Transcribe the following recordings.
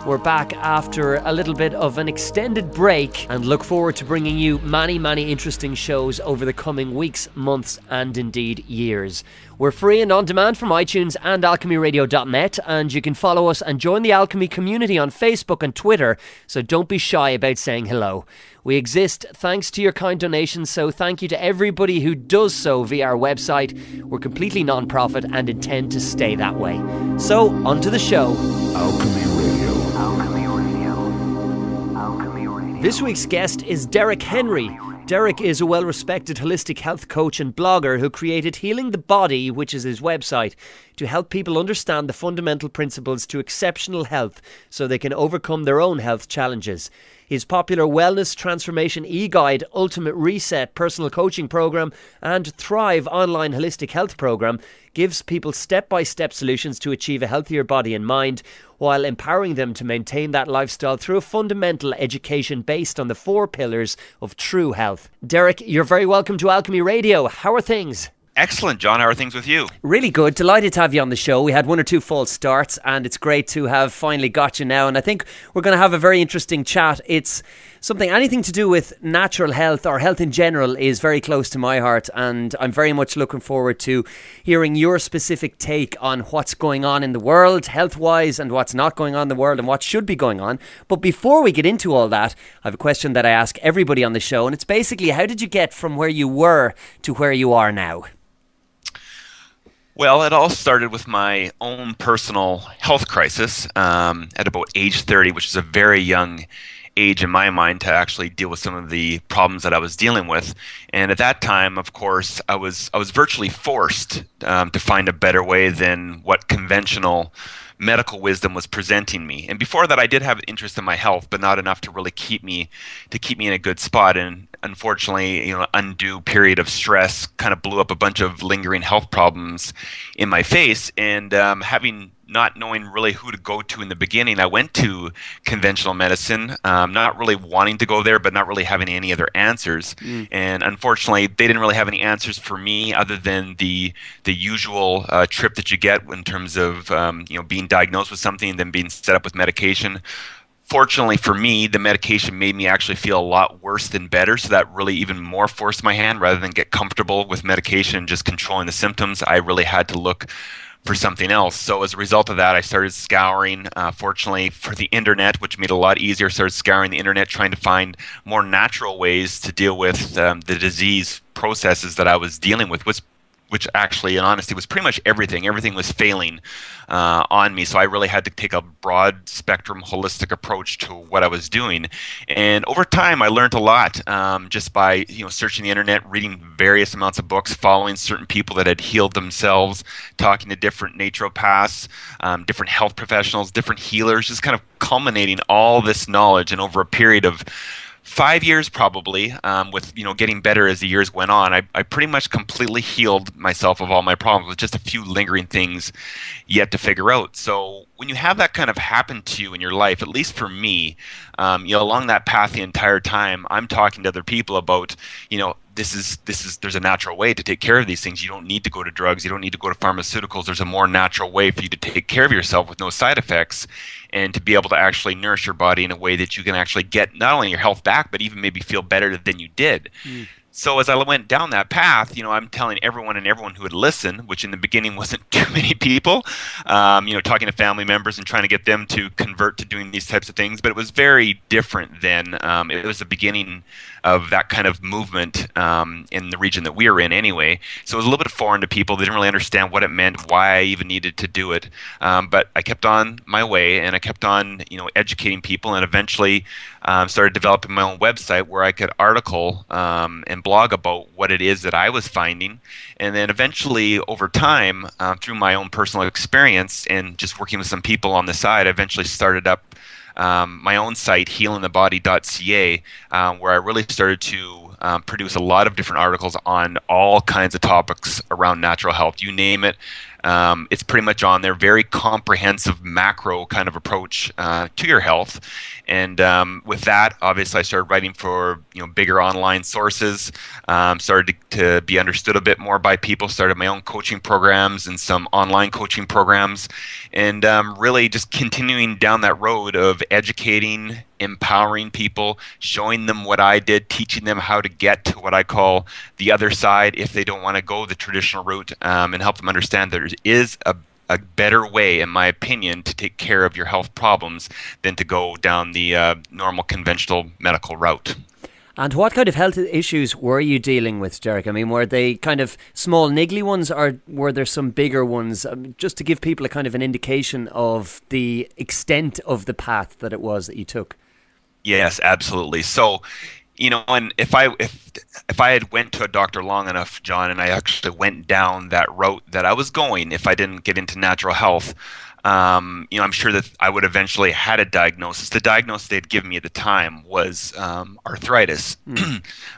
We're back after a little bit of an extended break and look forward to bringing you many interesting shows over the coming weeks, months and indeed years. We're free and on demand from iTunes and alchemyradio.net, and you can follow us and join the Alchemy community on Facebook and Twitter, so don't be shy about saying hello. We exist thanks to your kind donations, so thank you to everybody who does so via our website. We're completely non-profit and intend to stay that way. So, on to the show. Alchemy Radio. Alchemy Radio. Alchemy Radio. This week's guest is Derek Henry. Derek is a well-respected holistic health coach and blogger who created Healing the Body, which is his website, to help people understand the fundamental principles to exceptional health so they can overcome their own health challenges. His popular Wellness Transformation e-guide, Ultimate Reset personal coaching program and Thrive online holistic health program gives people step-by-step solutions to achieve a healthier body and mind while empowering them to maintain that lifestyle through a fundamental education based on the 4 pillars of true health. Derek, you're very welcome to Alchemy Radio. How are things? Excellent, John. How are things with you? Really good. Delighted to have you on the show. We had 1 or 2 false starts and it's great to have finally got you now. And I think we're going to have a very interesting chat. It's anything to do with natural health or health in general is very close to my heart. And I'm very much looking forward to hearing your specific take on what's going on in the world, health-wise, and what's not going on in the world and what should be going on. But before we get into all that, I have a question that I ask everybody on the show. And it's basically, how did you get from where you were to where you are now? Well, it all started with my own personal health crisis at about age 30, which is a very young age in my mind to actually deal with some of the problems that I was dealing with. And at that time, of course, I was virtually forced to find a better way than what conventional medical wisdom was presenting me. And before that, I did have an interest in my health, but not enough to really keep me in a good spot. And unfortunately, undue period of stress kind of blew up a bunch of lingering health problems in my face. And not knowing really who to go to in the beginning, I went to conventional medicine, not really wanting to go there, but not really having any other answers. And unfortunately, they didn't really have any answers for me other than the usual trip that you get in terms of being diagnosed with something and then being set up with medication. Fortunately for me, the medication made me actually feel a lot worse than better, so that really even more forced my hand. Rather than get comfortable with medication and just controlling the symptoms, I really had to look for something else. So as a result of that, I started scouring, fortunately for the internet, which made it a lot easier. Started scouring the internet, trying to find more natural ways to deal with the disease processes that I was dealing with, which actually, in honesty, was pretty much everything. Everything was failing on me, so I really had to take a broad spectrum, holistic approach to what I was doing. And over time, I learned a lot just by searching the internet, reading various amounts of books, following certain people that had healed themselves, talking to different naturopaths, different health professionals, different healers, just kind of culminating all this knowledge. And over a period of 5 years probably, with getting better as the years went on, I pretty much completely healed myself of all my problems with just a few lingering things yet to figure out. So when you have that kind of happen to you in your life, at least for me, along that path the entire time, I'm talking to other people about, there's a natural way to take care of these things. You don't need to go to drugs. You don't need to go to pharmaceuticals. There's a more natural way for you to take care of yourself with no side effects and to be able to actually nourish your body in a way that you can actually get not only your health back, but even maybe feel better than you did. So as I went down that path, I'm telling everyone who would listen, which in the beginning wasn't too many people, talking to family members and trying to get them to convert to doing these types of things. But it was very different then. It was the beginning of that kind of movement in the region that we were in anyway. So it was a little bit foreign to people. They didn't really understand what it meant, why I even needed to do it. But I kept on my way and I kept on, educating people, and eventually started developing my own website where I could article and blog about what it is that I was finding. And then eventually over time, through my own personal experience and just working with some people on the side, I eventually started up my own site, healingthebody.ca, where I really started to produce a lot of different articles on all kinds of topics around natural health. You name it, It's pretty much on there, very comprehensive macro kind of approach to your health. And with that, obviously, I started writing for bigger online sources. Started to be understood a bit more by people. Started my own coaching programs and some online coaching programs, and really just continuing down that road of educating, empowering people, showing them what I did, teaching them how to get to what I call the other side if they don't want to go the traditional route, and help them understand there is a better way, in my opinion, to take care of your health problems than to go down the normal conventional medical route. And what kind of health issues were you dealing with, Derek? I mean, were they kind of small, niggly ones, or were there some bigger ones? Just to give people a kind of an indication of the extent of the path that it was that you took. Yes, absolutely. So, and if I had went to a doctor long enough, John, and I actually went down that route that I was going, if I didn't get into natural health, I'm sure that I would eventually had a diagnosis. The diagnosis they'd given me at the time was arthritis,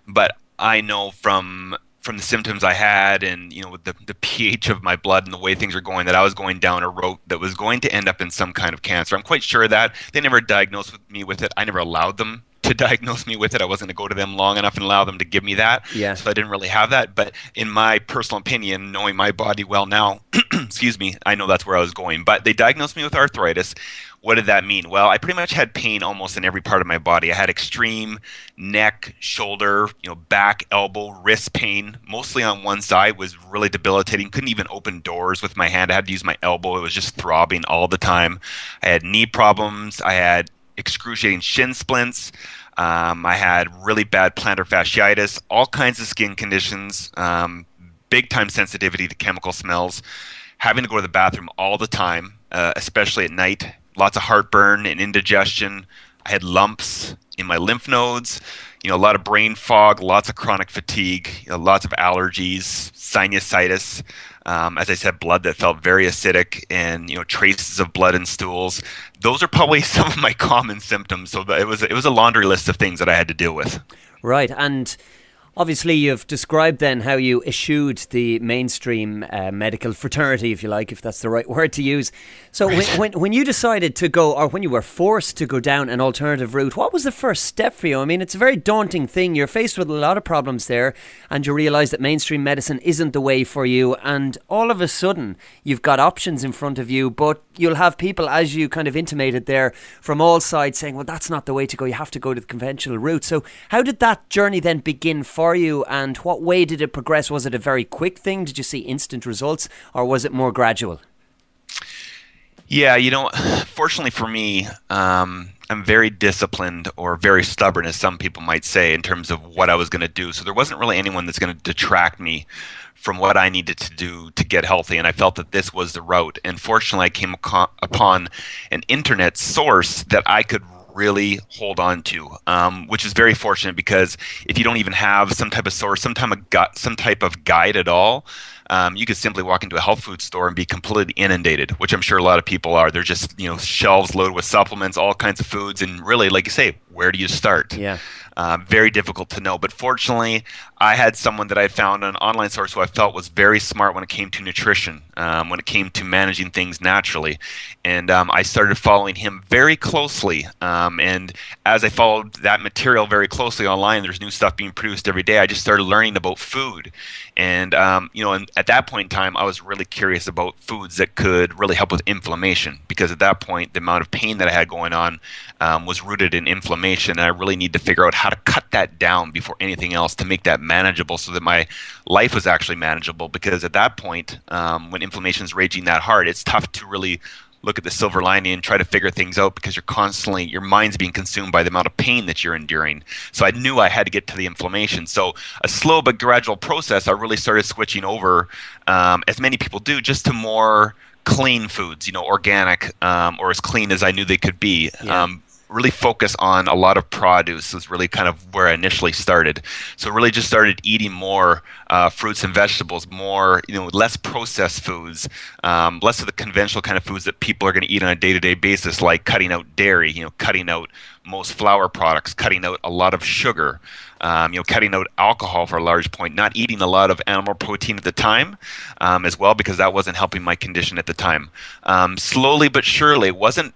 but I know from the symptoms I had, and with the pH of my blood and the way things are going, that I was going down a road that was going to end up in some kind of cancer. I'm quite sure of that. They never diagnosed me with it. I never allowed them to diagnose me with it. I wasn't going to go to them long enough and allow them to give me that. Yeah. So I didn't really have that. But in my personal opinion, knowing my body well now, excuse me, I know that's where I was going. But they diagnosed me with arthritis. What did that mean? Well, I pretty much had pain almost in every part of my body. I had extreme neck, shoulder, back, elbow, wrist pain, mostly on one side. Was really debilitating. Couldn't even open doors with my hand. I had to use my elbow. It was just throbbing all the time. I had knee problems. I had excruciating shin splints. I had really bad plantar fasciitis, all kinds of skin conditions, big time sensitivity to chemical smells, having to go to the bathroom all the time, especially at night, lots of heartburn and indigestion. I had lumps in my lymph nodes, a lot of brain fog, lots of chronic fatigue, lots of allergies, sinusitis. As I said, blood that felt very acidic, and traces of blood in stools. Those are probably some of my common symptoms. So it was a laundry list of things that I had to deal with. Right, and obviously you've described then how you eschewed the mainstream medical fraternity, if you like, if that's the right word to use. So Right. when you decided to go, or when you were forced to go down an alternative route, what was the first step for you? I mean, it's a very daunting thing. You're faced with a lot of problems there, and you realise that mainstream medicine isn't the way for you, and all of a sudden you've got options in front of you, but you'll have people, as you kind of intimated there, from all sides saying, well, that's not the way to go. You have to go to the conventional route. So how did that journey then begin for you, and what way did it progress? Was it a very quick thing? Did you see instant results, or was it more gradual? Yeah, fortunately for me, I'm very disciplined, or very stubborn, as some people might say, in terms of what I was going to do. So there wasn't really anyone that's going to detract me from what I needed to do to get healthy, and I felt that this was the route. And fortunately, I came upon an internet source that I could really hold on to, which is very fortunate, because if you don't even have some type of source, some type of guide at all, you could simply walk into a health food store and be completely inundated, which I'm sure a lot of people are. They're just, shelves loaded with supplements, all kinds of foods, and really, like you say, where do you start? Yeah. Very difficult to know. But fortunately, I had someone that I found, an online source, who I felt was very smart when it came to nutrition, when it came to managing things naturally. And I started following him very closely. And as I followed that material very closely online, there's new stuff being produced every day. I just started learning about food. And, and at that point in time, I was really curious about foods that could really help with inflammation, because at that point, the amount of pain that I had going on was rooted in inflammation. And I really need to figure out how to cut that down before anything else, to make that manageable, so that my life was actually manageable. Because at that point, when inflammation is raging that hard, it's tough to really look at the silver lining and try to figure things out, because your mind's being consumed by the amount of pain that you're enduring. So I knew I had to get to the inflammation. So a slow but gradual process, I really started switching over, as many people do, just to more clean foods, organic, or as clean as I knew they could be. Yeah. Really focus on a lot of produce was really kind of where I initially started. So really just started eating more fruits and vegetables, more, less processed foods, less of the conventional kind of foods that people are going to eat on a day-to-day basis, like cutting out dairy, cutting out most flour products, cutting out a lot of sugar, cutting out alcohol for a large point, not eating a lot of animal protein at the time as well, because that wasn't helping my condition at the time. Slowly but surely, it wasn't,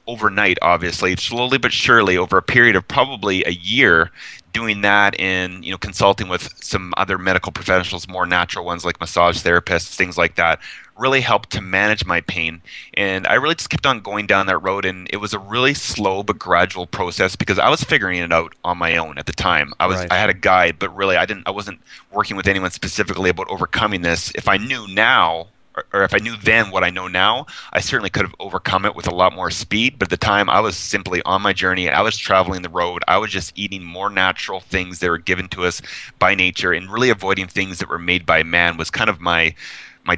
overnight, obviously, slowly but surely over a period of probably a year, doing that and consulting with some other medical professionals, more natural ones like massage therapists, things like that, really helped to manage my pain. And I really just kept on going down that road, and it was a really slow but gradual process because I was figuring it out on my own at the time. Right. I had a guide, but really I wasn't working with anyone specifically about overcoming this. If I knew now, or if I knew then what I know now, I certainly could have overcome it with a lot more speed. But at the time, I was simply on my journey. I was traveling the road. I was just eating more natural things that were given to us by nature, and really avoiding things that were made by man was kind of my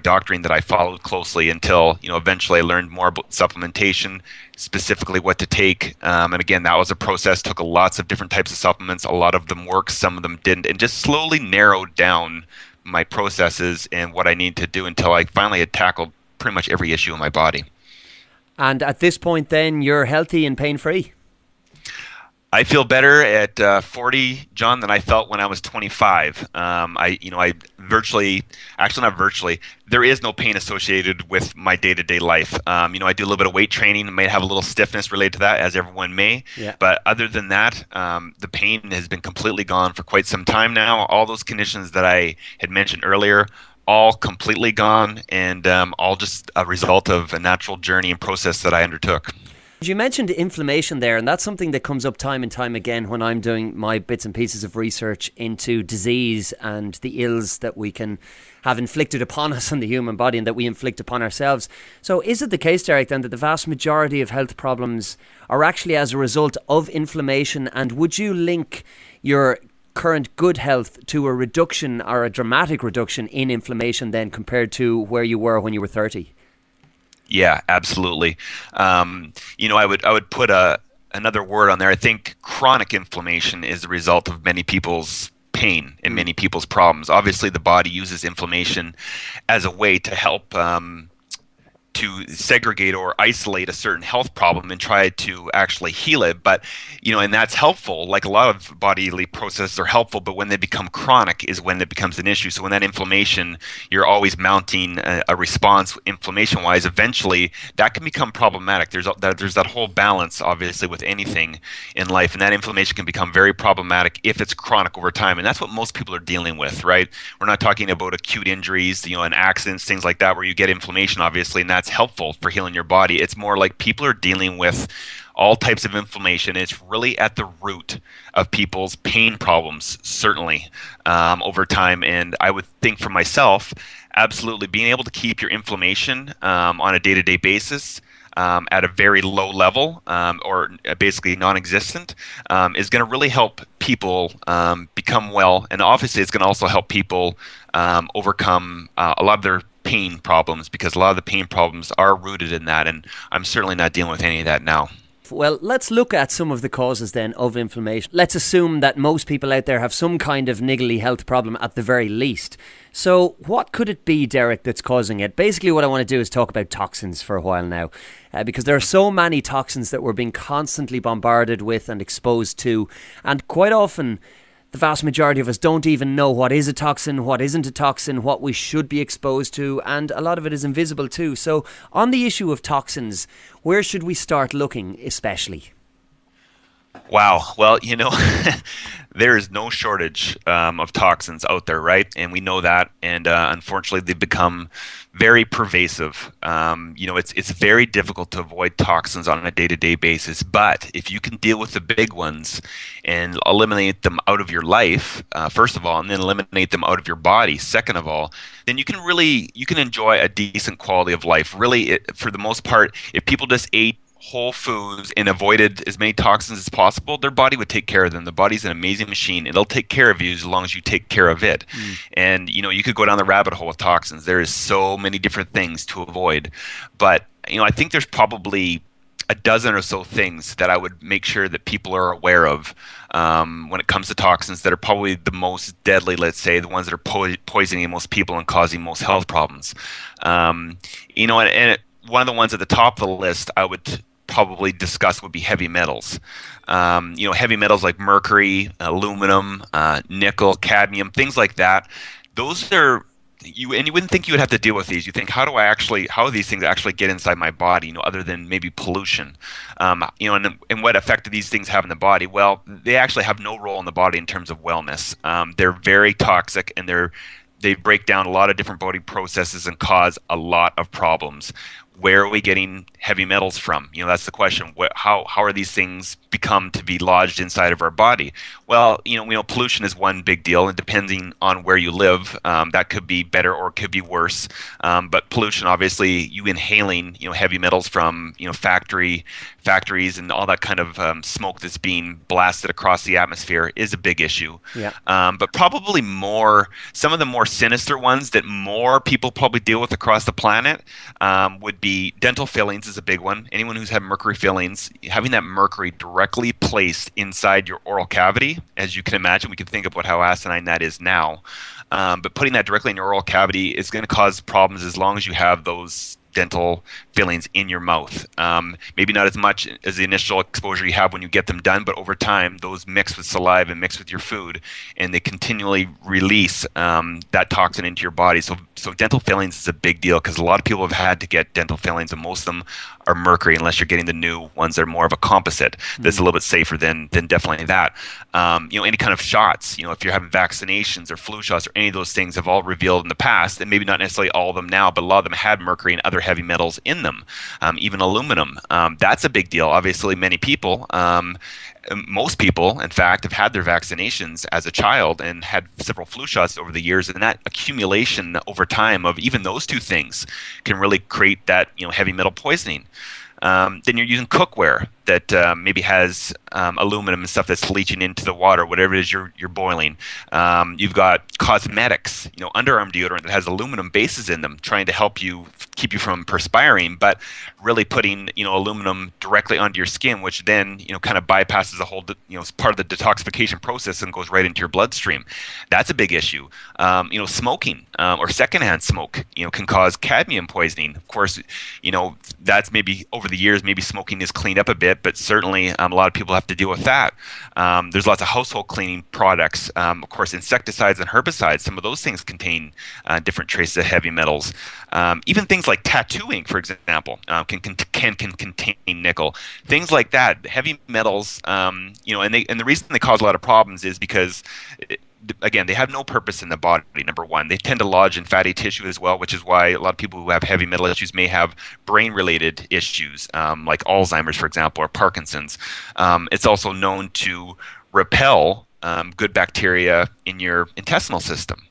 doctrine that I followed closely until eventually I learned more about supplementation, specifically what to take. And again, that was a process. Took lots of different types of supplements. A lot of them worked, some of them didn't, and just slowly narrowed down my processes and what I need to do until I finally had tackled pretty much every issue in my body. And at this point, then you're healthy and pain-free. I feel better at 40, John, than I felt when I was 25. I virtually, actually not virtually, there is no pain associated with my day-to-day life. I do a little bit of weight training and may have a little stiffness related to that, as everyone may. Yeah. But other than that, the pain has been completely gone for quite some time now. All those conditions that I had mentioned earlier, all completely gone, and all just a result of a natural journey and process that I undertook. You mentioned inflammation there, and that's something that comes up time and time again when I'm doing my bits and pieces of research into disease and the ills that we can have inflicted upon us in the human body and that we inflict upon ourselves. So is it the case, Derek, then, that the vast majority of health problems are actually as a result of inflammation? And would you link your current good health to a reduction or a dramatic reduction in inflammation then compared to where you were when you were 30? Yeah, absolutely. I would put another word on there. I think chronic inflammation is the result of many people's pain and many people's problems. Obviously, the body uses inflammation as a way to help to segregate or isolate a certain health problem and try to actually heal it. But, and that's helpful. Like a lot of bodily processes are helpful, but when they become chronic is when it becomes an issue. So when that inflammation, you're always mounting a response inflammation-wise, eventually that can become problematic. There's that whole balance, obviously, with anything in life, and that inflammation can become very problematic if it's chronic over time. And that's what most people are dealing with, right? We're not talking about acute injuries, and accidents, things like that, where you get inflammation, obviously, and that's helpful for healing your body. It's more like people are dealing with all types of inflammation. It's really at the root of people's pain problems, certainly, over time. And I would think for myself, absolutely being able to keep your inflammation on a day-to-day basis at a very low level or basically non-existent is going to really help people become well. And obviously it's going to also help people overcome a lot of their pain problems, because a lot of the pain problems are rooted in that, and I'm certainly not dealing with any of that now. Well, let's look at some of the causes then of inflammation. Let's assume that most people out there have some kind of niggly health problem at the very least. So what could it be, Derek, that's causing it? Basically what I want to do is talk about toxins for a while now, because there are so many toxins that we're being constantly bombarded with and exposed to, and quite often the vast majority of us don't even know what is a toxin, what isn't a toxin, what we should be exposed to, and a lot of it is invisible too. So on the issue of toxins, where should we start looking especially? Wow. Well, there is no shortage of toxins out there, right? And we know that. And unfortunately, they've become very pervasive. It's very difficult to avoid toxins on a day-to-day basis. But if you can deal with the big ones and eliminate them out of your life, first of all, and then eliminate them out of your body, second of all, then you can enjoy a decent quality of life. Really, for the most part, if people just ate whole foods and avoided as many toxins as possible, their body would take care of them. The body's an amazing machine. It'll take care of you as long as you take care of it. And, you could go down the rabbit hole with toxins. There is so many different things to avoid. But, I think there's probably a dozen or so things that I would make sure that people are aware of when it comes to toxins that are probably the most deadly, let's say, the ones that are poisoning most people and causing most health problems. One of the ones at the top of the list I would probably discuss would be heavy metals. Heavy metals like mercury, aluminum, nickel, cadmium, things like that. Those are you wouldn't think you would have to deal with these. You think, how do these things actually get inside my body? Other than maybe pollution. And what effect do these things have in the body? Well, they actually have no role in the body in terms of wellness. They're very toxic, and they break down a lot of different body processes and cause a lot of problems. Where are we getting heavy metals from? That's the question. How are these things become to be lodged inside of our body? Well, pollution is one big deal, and depending on where you live, that could be better or it could be worse. But pollution, obviously, you inhaling, heavy metals from, factories and all that kind of smoke that's being blasted across the atmosphere is a big issue. Yeah. But probably some of the more sinister ones that more people probably deal with across the planet would be dental fillings is a big one. Anyone who's had mercury fillings, having that mercury directly placed inside your oral cavity, as you can imagine, we can think about how asinine that is now. But putting that directly in your oral cavity is going to cause problems as long as you have those dental fillings in your mouth. Maybe not as much as the initial exposure you have when you get them done, but over time, those mix with saliva and mix with your food, and they continually release that toxin into your body. So dental fillings is a big deal because a lot of people have had to get dental fillings, and most of them are mercury, unless you're getting the new ones that are more of a composite. That's a little bit safer than definitely that. Any kind of shots, if you're having vaccinations or flu shots or any of those things have all revealed in the past, and maybe not necessarily all of them now, but a lot of them had mercury and other heavy metals in them, even aluminum. That's a big deal. Obviously, most people, in fact, have had their vaccinations as a child and had several flu shots over the years, and that accumulation over time of even those two things can really create that heavy metal poisoning. Then you're using cookware that maybe has aluminum and stuff that's leaching into the water, whatever it is you're boiling. You've got cosmetics, underarm deodorant that has aluminum bases in them, trying to help keep you from perspiring, but really putting aluminum directly onto your skin, which then kind of bypasses the whole part of the detoxification process and goes right into your bloodstream. That's a big issue. Smoking or secondhand smoke can cause cadmium poisoning. Of course, that's maybe over the years maybe smoking is cleaned up a bit, but certainly a lot of people have to deal with that. There's lots of household cleaning products. Of course, insecticides and herbicides, some of those things contain different traces of heavy metals. Even things like tattoo ink, for example, can contain nickel. Things like that, heavy metals, and the reason they cause a lot of problems is because again, they have no purpose in the body, number one. They tend to lodge in fatty tissue as well, which is why a lot of people who have heavy metal issues may have brain-related issues, like Alzheimer's, for example, or Parkinson's. It's also known to repel good bacteria in your intestinal system.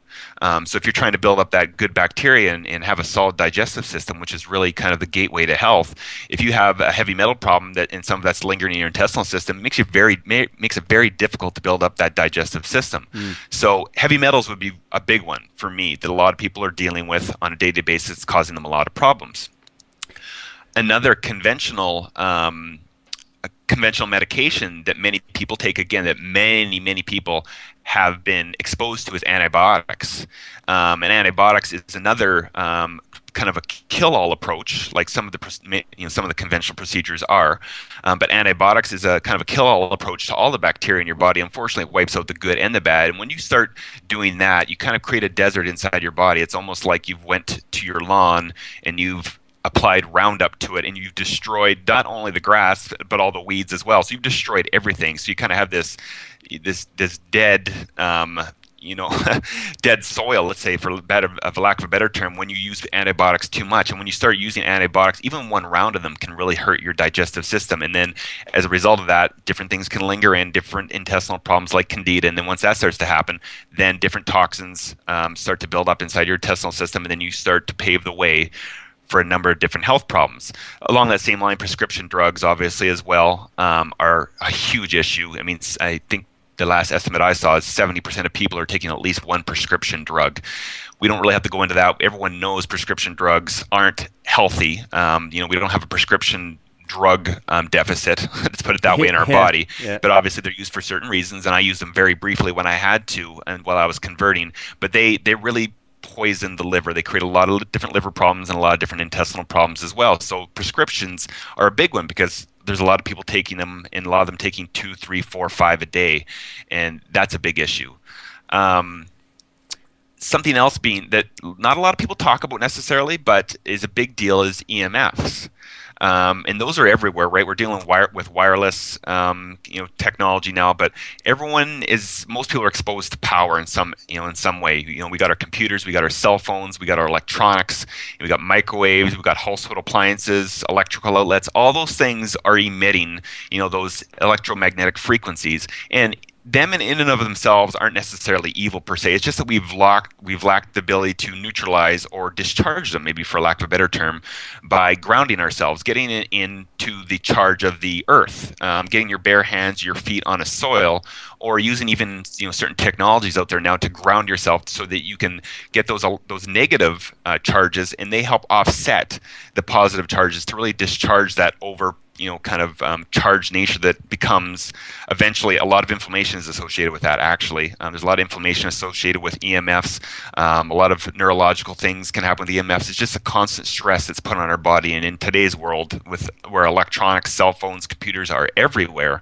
So if you're trying to build up that good bacteria and have a solid digestive system, which is really kind of the gateway to health, if you have a heavy metal problem and some of that's lingering in your intestinal system, makes it very difficult to build up that digestive system. So heavy metals would be a big one for me that a lot of people are dealing with on a day-to-day basis, causing them a lot of problems. Another conventional medication that many people take, again, that many people have been exposed to, is antibiotics. And antibiotics is another kind of a kill-all approach, like some of the conventional procedures are. But antibiotics is a kind of a kill-all approach to all the bacteria in your body. Unfortunately, it wipes out the good and the bad. And when you start doing that, you kind of create a desert inside your body. It's almost like you've went to your lawn and you've applied Roundup to it, and you've destroyed not only the grass but all the weeds as well. So you've destroyed everything. So you kind of have this dead dead soil, let's say, for lack of a better term, when you use antibiotics too much. And when you start using antibiotics, even one round of them can really hurt your digestive system. And then as a result of that, different things can linger in, different intestinal problems like candida. And then once that starts to happen, then different toxins start to build up inside your intestinal system, and then you start to pave the way for a number of different health problems. Along that same line, prescription drugs, obviously, as well, are a huge issue. I mean, I think the last estimate I saw is 70% of people are taking at least one prescription drug. We don't really have to go into that. Everyone knows prescription drugs aren't healthy. We don't have a prescription drug deficit, let's put it that way, in our body. Yeah. But obviously they're used for certain reasons, and I used them very briefly when I had to and while I was converting. But they really poison the liver. They create a lot of different liver problems and a lot of different intestinal problems as well. So prescriptions are a big one because there's a lot of people taking them, and a lot of them taking 2, 3, 4, 5 a day, and that's a big issue. Something else being that not a lot of people talk about necessarily, but is a big deal, is EMFs. And those are everywhere, right? We're dealing with wireless, technology now, but most people are exposed to power in some way. We got our computers, we got our cell phones, we got our electronics, we got microwaves, we got household appliances, electrical outlets. All those things are emitting, those electromagnetic frequencies, and them in and of themselves aren't necessarily evil per se. It's just that we've lacked the ability to neutralize or discharge them, maybe for lack of a better term, by grounding ourselves, getting into the charge of the earth, getting your bare hands, your feet on a soil, or using even certain technologies out there now to ground yourself so that you can get those negative charges, and they help offset the positive charges to really discharge that charged nature that becomes eventually. A lot of inflammation is associated with that, actually. There's a lot of inflammation associated with EMFs. A lot of neurological things can happen with EMFs. It's just a constant stress that's put on our body. And in today's world, where electronics, cell phones, computers are everywhere,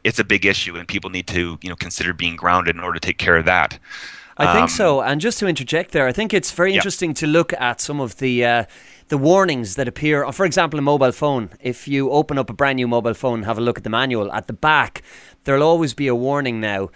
it's a big issue, and people need to consider being grounded in order to take care of that. I think so. And just to interject there, I think it's very interesting to look at some of the warnings that appear. For example, a mobile phone. If you open up a brand new mobile phone and have a look at the manual, at the back, there'll always be a warning now,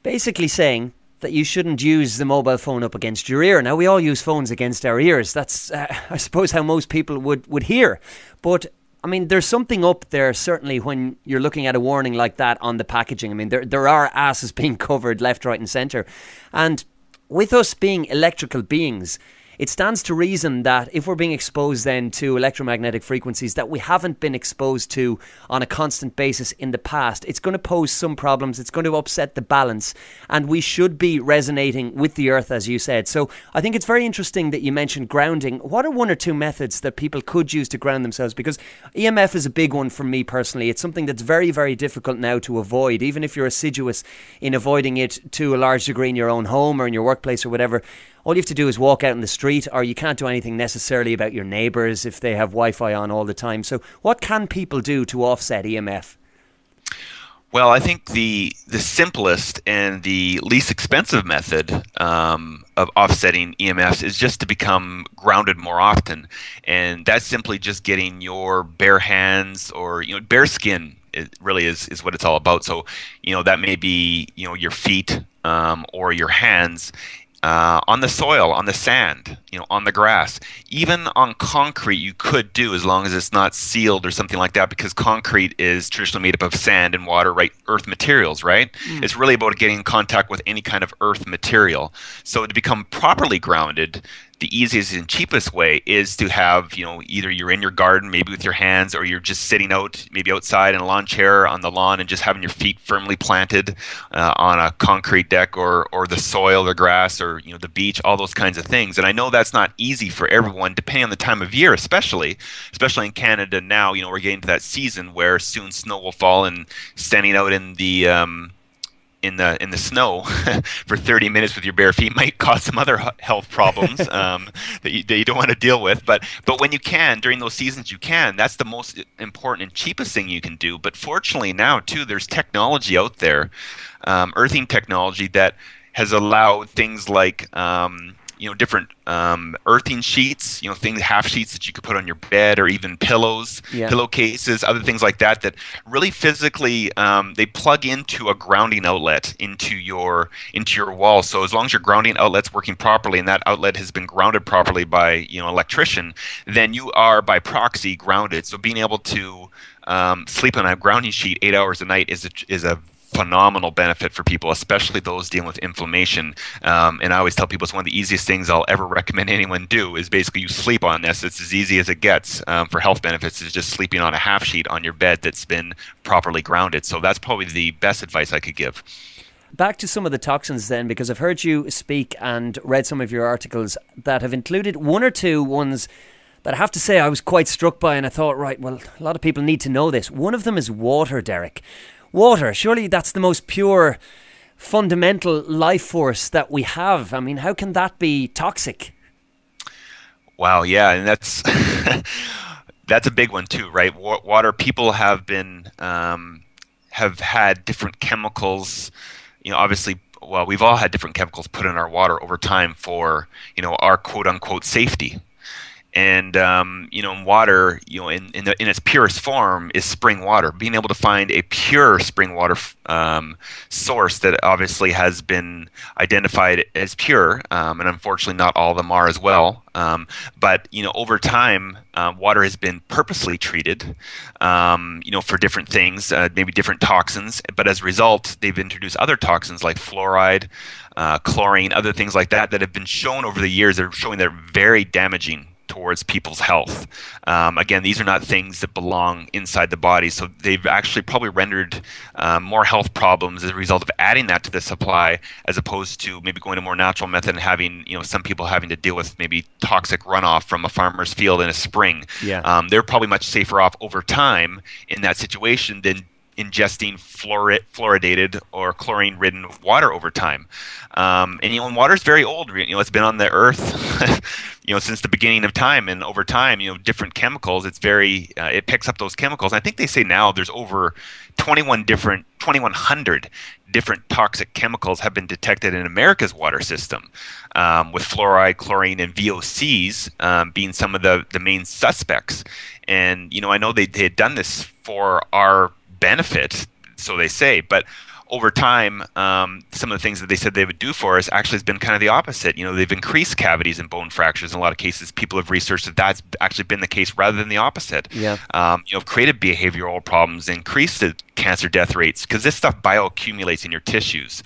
basically saying that you shouldn't use the mobile phone up against your ear. Now, we all use phones against our ears. That's, I suppose, how most people would hear. But I mean, there's something up there, certainly, when you're looking at a warning like that on the packaging. I mean, there are asses being covered left, right and centre. And with us being electrical beings, it stands to reason that if we're being exposed then to electromagnetic frequencies that we haven't been exposed to on a constant basis in the past, it's going to pose some problems. It's going to upset the balance, and we should be resonating with the earth, as you said. So I think it's very interesting that you mentioned grounding. What are one or two methods that people could use to ground themselves? Because EMF is a big one for me personally. It's something that's very, very difficult now to avoid. Even if you're assiduous in avoiding it to a large degree in your own home or in your workplace or whatever, all you have to do is walk out in the street, or you can't do anything necessarily about your neighbours if they have Wi-Fi on all the time. So what can people do to offset EMF? Well, I think the simplest and the least expensive method of offsetting EMFs is just to become grounded more often. And that's simply just getting your bare hands or bare skin. It really is what it's all about. So, that may be, your feet or your hands on the soil, on the sand, on the grass, even on concrete. You could do, as long as it's not sealed or something like that, because concrete is traditionally made up of sand and water, right? Earth materials, right? It's really about getting in contact with any kind of earth material. So to become properly grounded, the easiest and cheapest way is to have, either you're in your garden, maybe with your hands, or you're just sitting out, maybe outside in a lawn chair on the lawn, and just having your feet firmly planted on a concrete deck or the soil, the grass, or the beach, all those kinds of things. And I know that's not easy for everyone, depending on the time of year, especially in Canada now. We're getting to that season where soon snow will fall, and standing out in the snow for 30 minutes with your bare feet might cause some other health problems that you don't want to deal with. But when you can, during those seasons, that's the most important and cheapest thing you can do. But fortunately now too, there's technology out there, earthing technology, that has allowed things like different earthing sheets, half sheets that you could put on your bed, or even pillows, pillowcases, other things like that, that really physically they plug into a grounding outlet into your wall. So as long as your grounding outlet's working properly, and that outlet has been grounded properly by electrician, then you are by proxy grounded. So being able to sleep on a grounding sheet 8 hours a night is a phenomenal benefit for people, especially those dealing with inflammation. And I always tell people it's one of the easiest things I'll ever recommend anyone do, is basically you sleep on this. It's as easy as it gets for health benefits, is just sleeping on a half sheet on your bed that's been properly grounded. So that's probably the best advice I could give. Back to some of the toxins then, because I've heard you speak and read some of your articles that have included one or two ones that I have to say I was quite struck by, and I thought, right, well, a lot of people need to know this. One of them is water, Derek. Water, surely that's the most pure, fundamental life force that we have. I mean, how can that be toxic? Wow, yeah, and that's That's a big one too, right? Water. People have had different chemicals. Obviously, well, we've all had different chemicals put in our water over time for our quote unquote safety. And water, in its purest form, is spring water. Being able to find a pure spring water source that obviously has been identified as pure, and unfortunately not all of them are as well. But over time, water has been purposely treated, for different things, maybe different toxins. But as a result, they've introduced other toxins like fluoride, chlorine, other things like that that have been shown over the years. They're showing they're very damaging towards people's health. Again, these are not things that belong inside the body, so they've actually probably rendered more health problems as a result of adding that to the supply, as opposed to maybe going to a more natural method and having some people having to deal with maybe toxic runoff from a farmer's field in a spring. Yeah. They're probably much safer off over time in that situation than ingesting fluoridated or chlorine-ridden water over time. And water is very old. It's been on the earth, since the beginning of time. And over time, different chemicals. It picks up those chemicals. And I think they say now there's over 2,100 different toxic chemicals have been detected in America's water system, with fluoride, chlorine, and VOCs being some of the main suspects. And I know they had done this for our benefit, so they say, but over time, some of the things that they said they would do for us actually has been kind of the opposite. They've increased cavities and bone fractures. In a lot of cases, people have researched that that's actually been the case rather than the opposite. Yeah. Created behavioral problems, increased the cancer death rates, because this stuff bioaccumulates in your tissues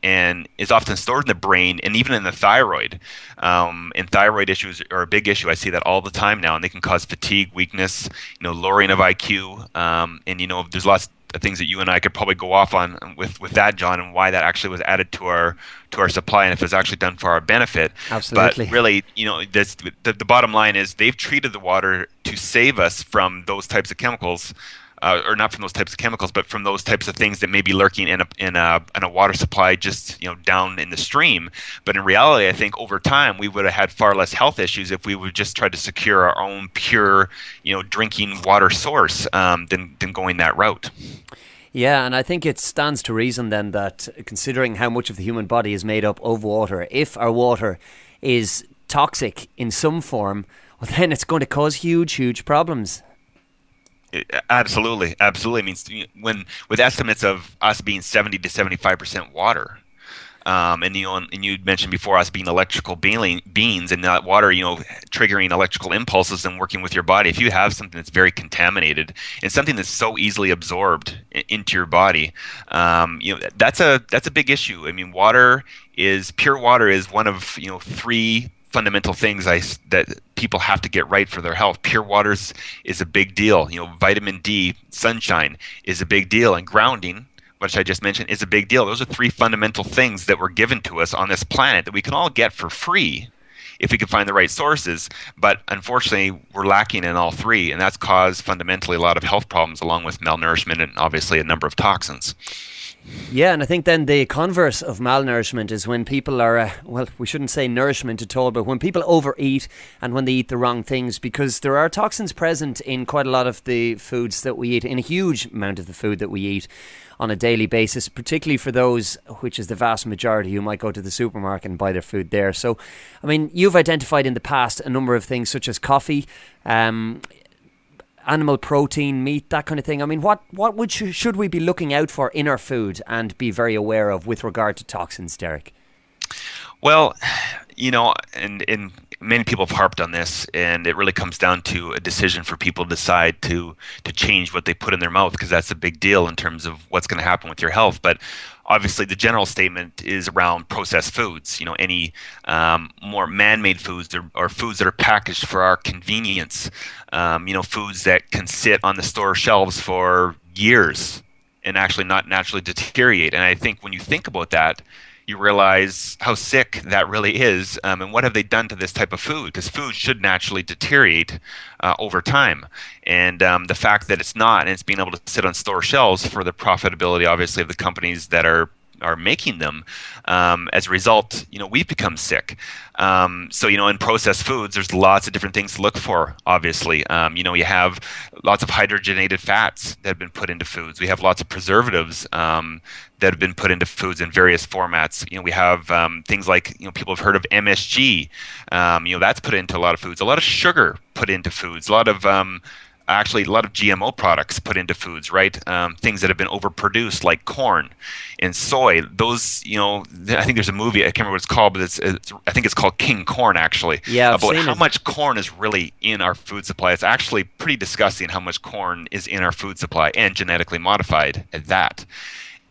and is often stored in the brain and even in the thyroid. And thyroid issues are a big issue. I see that all the time now, and they can cause fatigue, weakness, lowering of IQ. And there's lots of things that you and I could probably go off on with that, John, and why that actually was added to our supply, and if it's actually done for our benefit. Absolutely. But really, the bottom line is they've treated the water to save us from those types of chemicals. Or not from those types of chemicals, but from those types of things that may be lurking in a water supply just down in the stream. But in reality, I think over time we would have had far less health issues if we would just try to secure our own pure, drinking water source than going that route. Yeah, and I think it stands to reason then that, considering how much of the human body is made up of water, if our water is toxic in some form, well, then it's going to cause huge problems. Absolutely. I mean, with estimates of us being 70 to 75% water, and you mentioned before us being electrical beings, and that water, triggering electrical impulses and working with your body. If you have something that's very contaminated and something that's so easily absorbed into your body, that's a big issue. I mean, pure water is one of three fundamental things that people have to get right for their health. Pure water is a big deal. Vitamin D, sunshine is a big deal, and grounding, which I just mentioned, is a big deal. Those are three fundamental things that were given to us on this planet that we can all get for free if we can find the right sources. But unfortunately, we're lacking in all three, and that's caused fundamentally a lot of health problems, along with malnourishment and obviously a number of toxins. Yeah, and I think then the converse of malnourishment is when people are, we shouldn't say nourishment at all, but when people overeat and when they eat the wrong things, because there are toxins present in quite a lot of the foods that we eat, in a huge amount of the food that we eat on a daily basis, particularly for those, which is the vast majority, who might go to the supermarket and buy their food there. So, I mean, you've identified in the past a number of things such as coffee, animal protein, meat, that kind of thing. I mean, what should we be looking out for in our food and be very aware of with regard to toxins, Derek? Well, and many people have harped on this, and it really comes down to a decision for people to decide to change what they put in their mouth, because that's a big deal in terms of what's going to happen with your health. But obviously, the general statement is around processed foods. Any more man-made foods or foods that are packaged for our convenience. Foods that can sit on the store shelves for years and actually not naturally deteriorate. And I think when you think about that, you realize how sick that really is, and what have they done to this type of food? Because food should naturally deteriorate over time, and the fact that it's not, and it's being able to sit on store shelves for the profitability, obviously, of the companies that are are making them. As a result, we've become sick. So, in processed foods, there's lots of different things to look for, obviously. You have lots of hydrogenated fats that have been put into foods. We have lots of preservatives that have been put into foods in various formats. We have things like, people have heard of MSG. That's put into a lot of foods. A lot of sugar put into foods. Actually, a lot of GMO products put into foods, right? Things that have been overproduced, like corn and soy. Those, I think there's a movie, I can't remember what it's called, but I think it's called King Corn, actually. Yeah, I've about seen how it. much corn is really in our food supply. It's actually pretty disgusting how much corn is in our food supply, and genetically modified at that.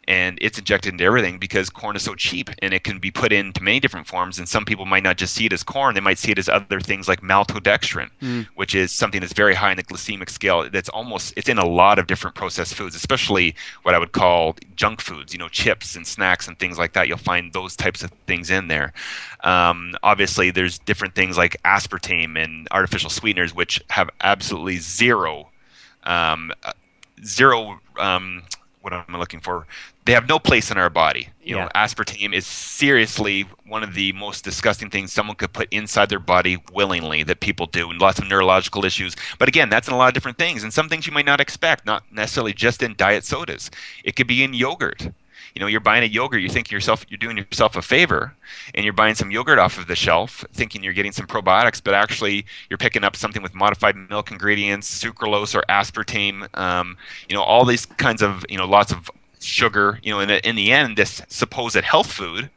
And it's injected into everything because corn is so cheap, and it can be put into many different forms. And some people might not just see it as corn; they might see it as other things like maltodextrin, which is something that's very high in the glycemic scale. It's in a lot of different processed foods, especially what I would call junk foods. Chips and snacks and things like that. You'll find those types of things in there. Obviously, there's different things like aspartame and artificial sweeteners, which have absolutely zero. What am I looking for? They have no place in our body. Aspartame is seriously one of the most disgusting things someone could put inside their body willingly that people do, and lots of neurological issues. But again, that's in a lot of different things, and some things you might not expect, not necessarily just in diet sodas. It could be in yogurt. You're buying a yogurt, you think you're doing yourself a favor, and you're buying some yogurt off of the shelf, thinking you're getting some probiotics, but actually you're picking up something with modified milk ingredients, sucralose or aspartame, all these kinds of, lots of sugar. In the end, this supposed health food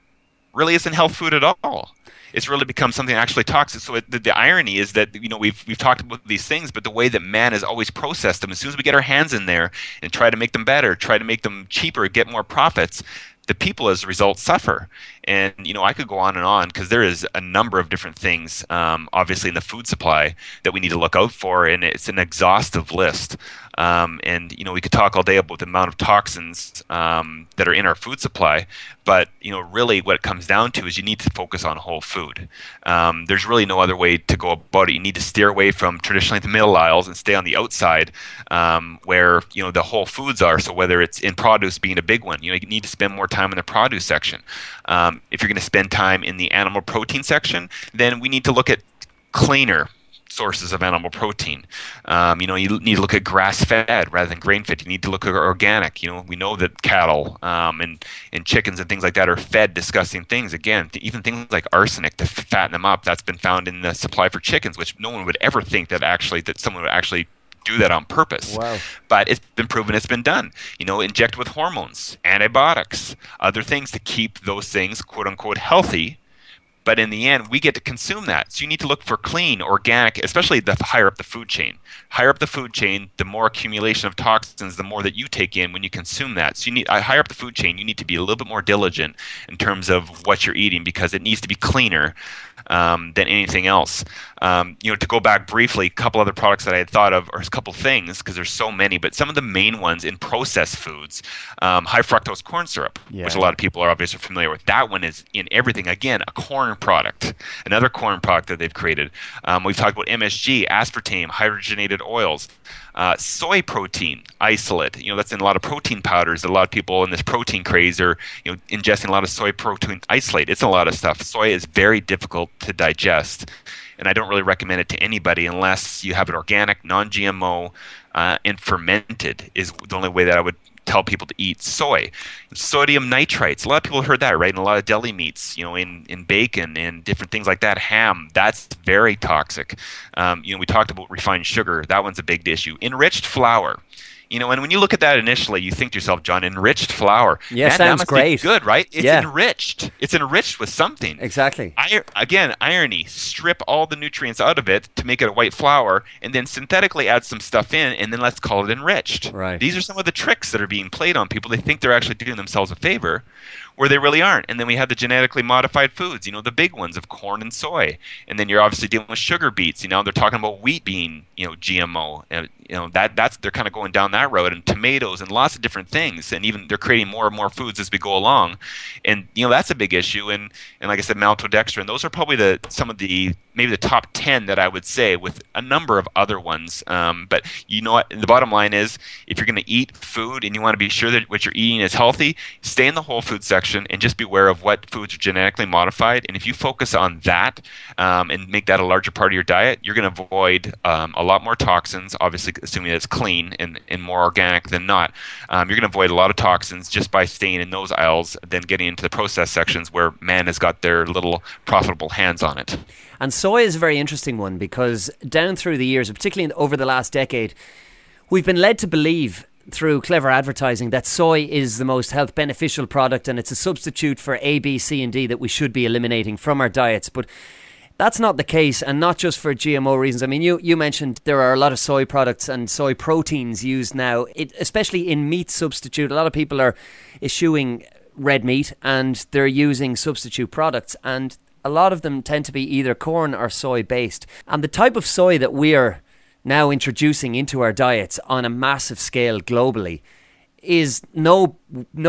really isn't health food at all. It's really become something actually toxic. So the irony is that we've talked about these things, but the way that man has always processed them, as soon as we get our hands in there and try to make them better, try to make them cheaper, get more profits, the people as a result suffer. And I could go on because there is a number of different things, obviously in the food supply, that we need to look out for, and it's an exhaustive list. And we could talk all day about the amount of toxins that are in our food supply, but really what it comes down to is you need to focus on whole food. There's really no other way to go about it. You need to steer away from traditionally the middle aisles and stay on the outside, where the whole foods are. So whether it's in produce being a big one, you need to spend more time in the produce section. If you're going to spend time in the animal protein section, then we need to look at cleaner sources of animal protein. You need to look at grass-fed rather than grain-fed. You need to look at organic. We know that cattle and chickens and things like that are fed disgusting things. Again, even things like arsenic to fatten them up, that's been found in the supply for chickens, which no one would ever think that someone would actually do that on purpose. Wow. But it's been proven, it's been done. Inject with hormones, antibiotics, other things to keep those things quote-unquote healthy. But in the end, we get to consume that. So you need to look for clean, organic, especially the higher up the food chain. Higher up the food chain, the more accumulation of toxins, the more that you take in when you consume that. So higher up the food chain, you need to be a little bit more diligent in terms of what you're eating, because it needs to be cleaner than anything else. To go back briefly, a couple other products that I had thought of, or a couple things, because there's so many, but some of the main ones in processed foods, high fructose corn syrup, which a lot of people are obviously familiar with. That one is in everything. Again, a corn product, another corn product that they've created. We've talked about MSG, aspartame, hydrogenated oils, soy protein isolate. That's in a lot of protein powders. A lot of people in this protein craze are ingesting a lot of soy protein isolate. It's a lot of stuff. Soy is very difficult to digest, and I don't really recommend it to anybody unless you have it organic, non-GMO, and fermented is the only way that I would tell people to eat soy. Sodium nitrites. A lot of people have heard that, right? In a lot of deli meats, in bacon and different things like that. Ham, that's very toxic. We talked about refined sugar. That one's a big issue. Enriched flour. And when you look at that initially, you think to yourself, John, enriched flour. Yeah, that sounds must great. Be good, right? It's Yeah. enriched. It's enriched with something. Exactly. Again, irony. Strip all the nutrients out of it to make it a white flour, and then synthetically add some stuff in, and then let's call it enriched. Right. These are some of the tricks that are being played on people. They think they're actually doing themselves a favor, where they really aren't. And then we have the genetically modified foods, the big ones of corn and soy. And then you're obviously dealing with sugar beets. They're talking about wheat being, GMO. That's they're kind of going down that road, and tomatoes and lots of different things. And even they're creating more and more foods as we go along. And that's a big issue. And like I said, maltodextrin. Those are probably some of the maybe the top 10 that I would say, with a number of other ones. But you know what? The bottom line is, if you're going to eat food and you want to be sure that what you're eating is healthy, stay in the whole food section and just be aware of what foods are genetically modified. And if you focus on that and make that a larger part of your diet, you're going to avoid a lot more toxins, obviously assuming it's clean and more organic than not. You're going to avoid a lot of toxins just by staying in those aisles than getting into the processed sections where man has got their little profitable hands on it. And soy is a very interesting one, because down through the years, particularly over the last decade, we've been led to believe through clever advertising that soy is the most health beneficial product and it's a substitute for A, B, C and D that we should be eliminating from our diets. But that's not the case, and not just for GMO reasons. I mean, you mentioned there are a lot of soy products and soy proteins used now, especially in meat substitute. A lot of people are eschewing red meat and they're using substitute products, and a lot of them tend to be either corn or soy based. And the type of soy that we're now introducing into our diets on a massive scale globally is no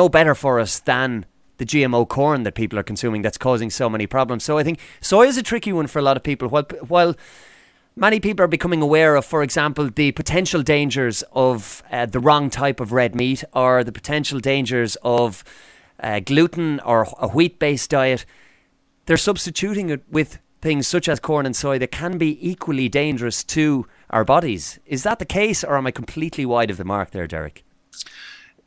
better for us than the GMO corn that people are consuming that's causing so many problems. So I think soy is a tricky one for a lot of people. While many people are becoming aware of, for example, the potential dangers of the wrong type of red meat, or the potential dangers of gluten or a wheat-based diet, they're substituting it with things such as corn and soy that can be equally dangerous to our bodies. Is that the case, or am I completely wide of the mark there, Derek?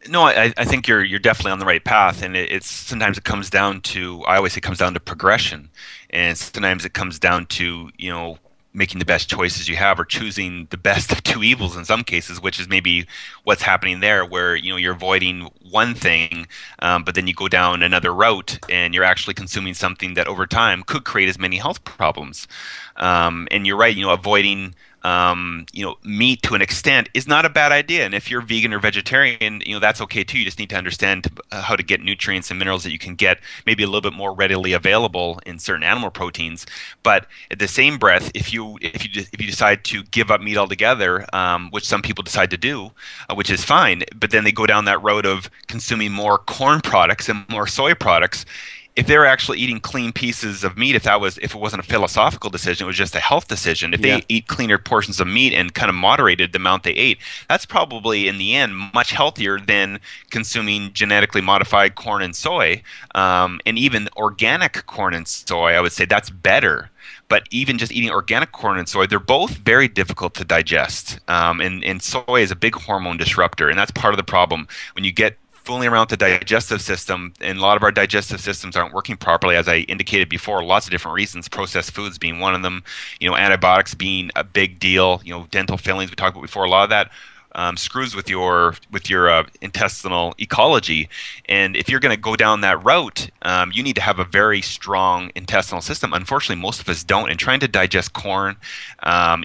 No, I think you're definitely on the right path, and it's sometimes it comes down to, I always say it comes down to progression, and sometimes it comes down to, making the best choices you have, or choosing the best of two evils in some cases, which is maybe what's happening there, where you're avoiding one thing, but then you go down another route and you're actually consuming something that over time could create as many health problems. And you're right, avoiding meat to an extent is not a bad idea. And if you're vegan or vegetarian, that's okay too. You just need to understand how to get nutrients and minerals that you can get maybe a little bit more readily available in certain animal proteins. But at the same breath, if you decide to give up meat altogether, which some people decide to do, which is fine, but then they go down that road of consuming more corn products and more soy products. If they're actually eating clean pieces of meat, if it wasn't a philosophical decision, it was just a health decision. If they eat cleaner portions of meat and kind of moderated the amount they ate, that's probably in the end much healthier than consuming genetically modified corn and soy, and even organic corn and soy. I would say that's better. But even just eating organic corn and soy, they're both very difficult to digest. And soy is a big hormone disruptor, and that's part of the problem. When you get fooling around with the digestive system, and a lot of our digestive systems aren't working properly, as I indicated before, lots of different reasons, processed foods being one of them, antibiotics being a big deal, dental fillings we talked about before, a lot of that screws with your intestinal ecology. And if you're going to go down that route, you need to have a very strong intestinal system. Unfortunately, most of us don't. And trying to digest corn,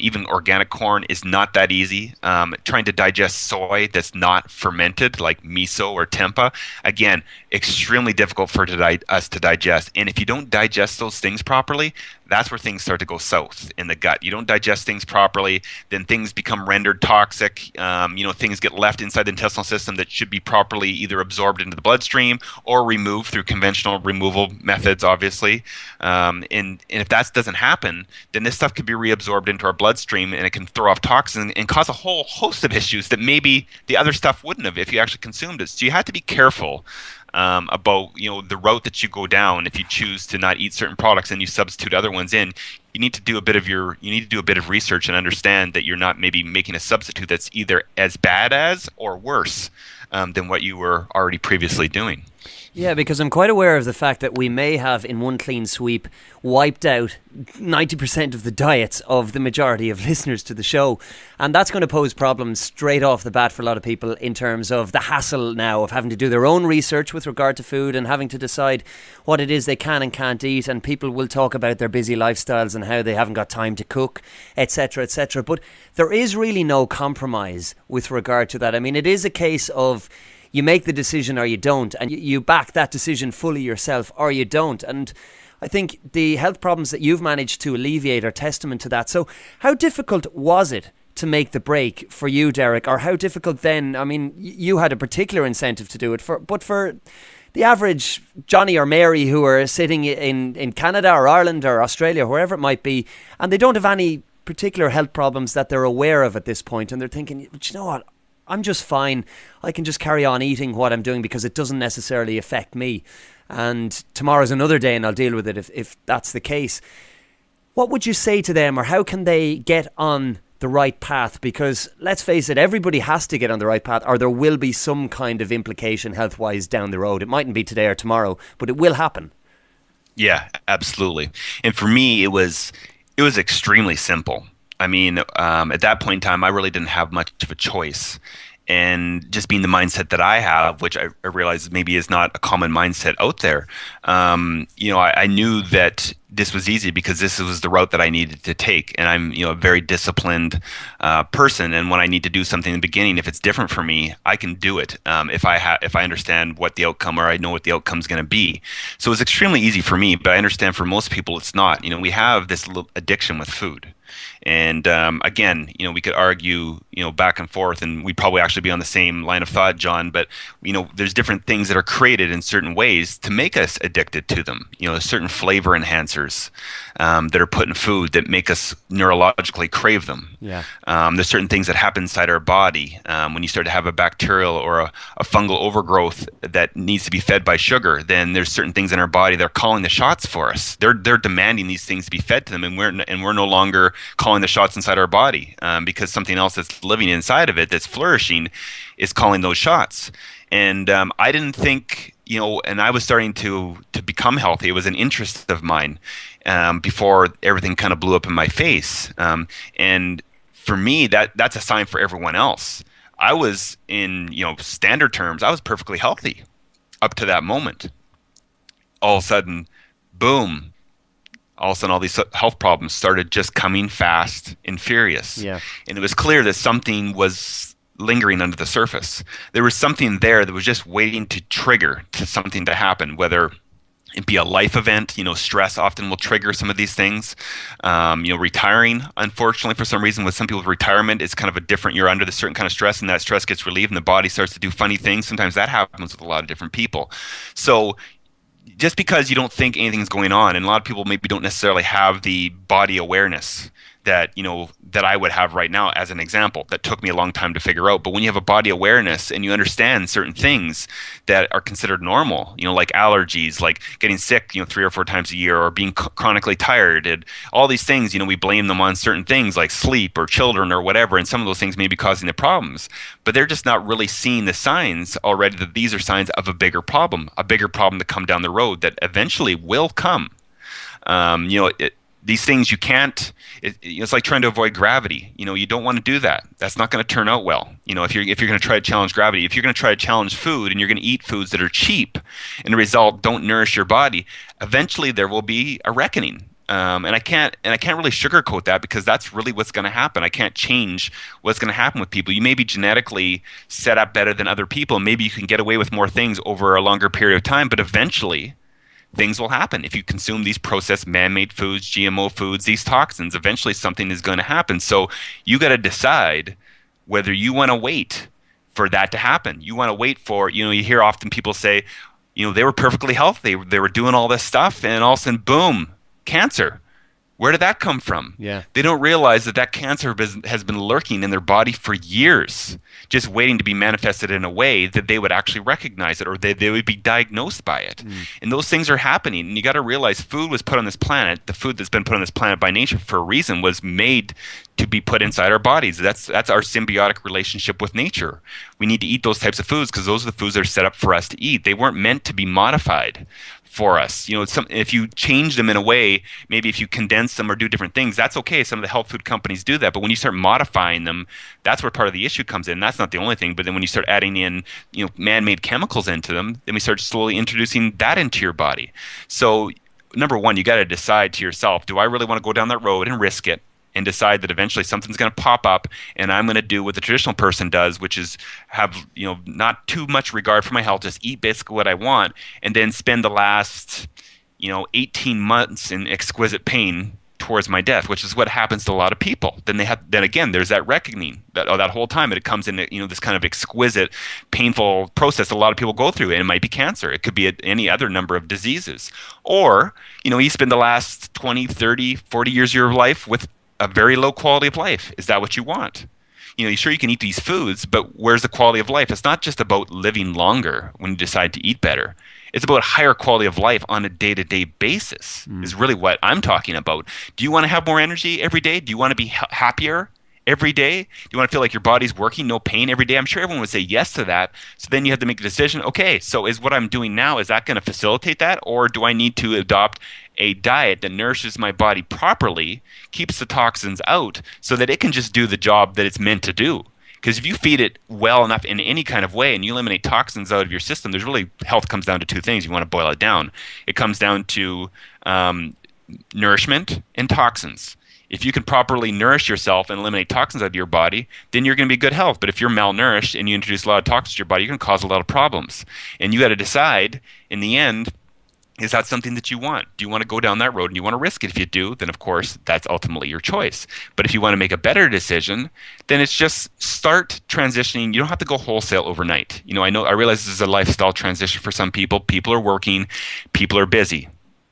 even organic corn, is not that easy. Trying to digest soy that's not fermented, like miso or tempeh, again, extremely difficult for us to digest. And if you don't digest those things properly, that's where things start to go south in the gut. You don't digest things properly, then things become rendered toxic. Things get left inside the intestinal system that should be properly either absorbed into the bloodstream or removed through conventional removal methods, obviously. And if that doesn't happen, then this stuff could be reabsorbed into our bloodstream, and it can throw off toxins and cause a whole host of issues that maybe the other stuff wouldn't have if you actually consumed it. So you have to be careful about the route that you go down. If you choose to not eat certain products and you substitute other ones in, you need to do a bit of research and understand that you're not maybe making a substitute that's either as bad as or worse than what you were already previously doing. Yeah, because I'm quite aware of the fact that we may have, in one clean sweep, wiped out 90% of the diets of the majority of listeners to the show. And that's going to pose problems straight off the bat for a lot of people in terms of the hassle now of having to do their own research with regard to food and having to decide what it is they can and can't eat. And people will talk about their busy lifestyles and how they haven't got time to cook, etc., etc. But there is really no compromise with regard to that. I mean, it is a case of you make the decision or you don't, and you back that decision fully yourself or you don't. And I think the health problems that you've managed to alleviate are testament to that. So how difficult was it to make the break for you, Derek? Or how difficult then? I mean, you had a particular incentive to do it, but for the average Johnny or Mary who are sitting in Canada or Ireland or Australia, wherever it might be, and they don't have any particular health problems that they're aware of at this point, and they're thinking, but you know what, I'm just fine. I can just carry on eating what I'm doing because it doesn't necessarily affect me. And tomorrow's another day and I'll deal with it if that's the case. What would you say to them, or how can they get on the right path? Because let's face it, everybody has to get on the right path, or there will be some kind of implication health-wise down the road. It mightn't be today or tomorrow, but it will happen. Yeah, absolutely. And for me, it was extremely simple. I mean, at that point in time, I really didn't have much of a choice. And just being the mindset that I have, which I realize maybe is not a common mindset out there, I knew that this was easy because this was the route that I needed to take. And I'm, a very disciplined person. And when I need to do something in the beginning, if it's different for me, I can do it if I understand what the outcome, or I know what the outcome is going to be. So it's extremely easy for me, but I understand for most people it's not. We have this little addiction with food. And again, we could argue, back and forth, and we'd probably actually be on the same line of thought, John. But there's different things that are created in certain ways to make us addicted to them. There's certain flavor enhancers that are put in food that make us neurologically crave them. Yeah. There's certain things that happen inside our body when you start to have a bacterial or a fungal overgrowth that needs to be fed by sugar. Then there's certain things in our body that are calling the shots for us. They're demanding these things to be fed to them, and we're no longer calling the shots inside our body because something else that's living inside of it that's flourishing is calling those shots. And I didn't think, and I was starting to become healthy. It was an interest of mine before everything kind of blew up in my face. And for me, that's a sign for everyone else. I was in, standard terms, I was perfectly healthy up to that moment. All of a sudden, boom. All of a sudden, all these health problems started just coming fast and furious. Yeah. And it was clear that something was lingering under the surface. There was something there that was just waiting to trigger to something to happen, whether it be a life event. Stress often will trigger some of these things. Retiring, unfortunately, for some reason, with some people, retirement is kind of a different, you're under the certain kind of stress, and that stress gets relieved and the body starts to do funny things. Sometimes that happens with a lot of different people. So just because you don't think anything's going on, and a lot of people maybe don't necessarily have the body awareness that that I would have right now, as an example, that took me a long time to figure out. But when you have a body awareness and you understand certain things that are considered normal, like allergies, like getting sick, 3 or 4 times a year, or being chronically tired, and all these things, we blame them on certain things like sleep or children or whatever, and some of those things may be causing the problems, but they're just not really seeing the signs already that these are signs of a bigger problem to come down the road that eventually will come. These things you can't. It's like trying to avoid gravity. You don't want to do that. That's not going to turn out well. If you're going to try to challenge gravity, if you're going to try to challenge food, and you're going to eat foods that are cheap, and the result don't nourish your body, eventually there will be a reckoning. And I can't really sugarcoat that, because that's really what's going to happen. I can't change what's going to happen with people. You may be genetically set up better than other people. Maybe you can get away with more things over a longer period of time, but eventually things will happen. If you consume these processed man-made foods, GMO foods, these toxins, eventually something is going to happen. So you got to decide whether you want to wait for that to happen. You want to wait for, you hear often people say, they were perfectly healthy. They were doing all this stuff, and all of a sudden, boom, cancer. Where did that come from? Yeah. They don't realize that cancer has been lurking in their body for years, just waiting to be manifested in a way that they would actually recognize it, or they would be diagnosed by it. And those things are happening. And you got to realize food was put on this planet. The food that's been put on this planet by nature for a reason was made to be put inside our bodies. That's our symbiotic relationship with nature. We need to eat those types of foods because those are the foods that are set up for us to eat. They weren't meant to be modified for us. If you change them in a way, maybe if you condense them or do different things, that's okay. Some of the health food companies do that. But when you start modifying them, that's where part of the issue comes in. That's not the only thing. But then when you start adding in, man-made chemicals into them, then we start slowly introducing that into your body. So number one, you got to decide to yourself, do I really want to go down that road and risk it? And decide that eventually something's going to pop up, and I'm going to do what the traditional person does, which is have not too much regard for my health, just eat basically what I want, and then spend the last 18 months in exquisite pain, towards my death, which is what happens to a lot of people. Then again, there's that reckoning that that whole time it comes in, this kind of exquisite, painful process a lot of people go through, and it might be cancer. It could be any other number of diseases. Or, you spend the last 20, 30, 40 years of your life with a very low quality of life. Is that what you want? Sure, you can eat these foods, but where's the quality of life? It's not just about living longer when you decide to eat better. It's about higher quality of life on a day-to-day basis is really what I'm talking about. Do you want to have more energy every day? Do you want to be happier every day? Do you want to feel like your body's working, no pain every day? I'm sure everyone would say yes to that. So then you have to make a decision. Okay, so is what I'm doing now, is that going to facilitate that? Or do I need to adopt a diet that nourishes my body properly, keeps the toxins out, so that it can just do the job that it's meant to do? Because if you feed it well enough in any kind of way and you eliminate toxins out of your system, health comes down to two things. You want to boil it down. It comes down to nourishment and toxins. If you can properly nourish yourself and eliminate toxins out of your body, then you're going to be good health. But if you're malnourished and you introduce a lot of toxins to your body, you're going to cause a lot of problems. And you got to decide in the end, is that something that you want? Do you want to go down that road and you want to risk it? If you do, then of course, that's ultimately your choice. But if you want to make a better decision, then it's just start transitioning. You don't have to go wholesale overnight. I realize this is a lifestyle transition for some people. People are working, people are busy.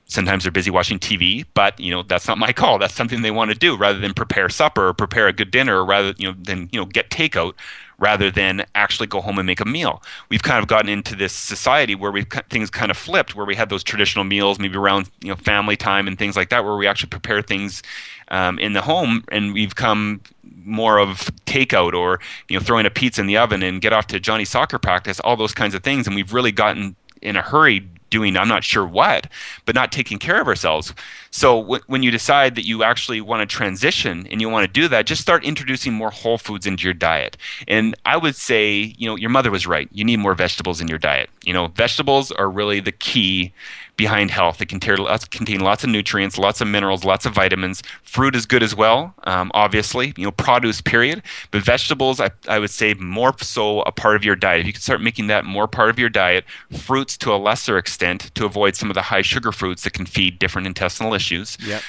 Sometimes they're busy watching TV, but that's not my call. That's something they want to do rather than prepare supper or prepare a good dinner, or rather than get takeout, rather than actually go home and make a meal. We've kind of gotten into this society where things kind of flipped, where we have those traditional meals, maybe around family time and things like that, where we actually prepare things in the home, and we've come more of takeout or throwing a pizza in the oven and get off to Johnny's soccer practice, all those kinds of things, and we've really gotten in a hurry doing I'm not sure what, but not taking care of ourselves. So when you decide that you actually want to transition and you want to do that, just start introducing more whole foods into your diet. And I would say, your mother was right. You need more vegetables in your diet. Vegetables are really the key behind health. They contain lots of nutrients, lots of minerals, lots of vitamins. Fruit is good as well, obviously, produce, period. But vegetables, I would say more so a part of your diet. If you can start making that more part of your diet, fruits to a lesser extent to avoid some of the high sugar fruits that can feed different intestinal issues. Yep.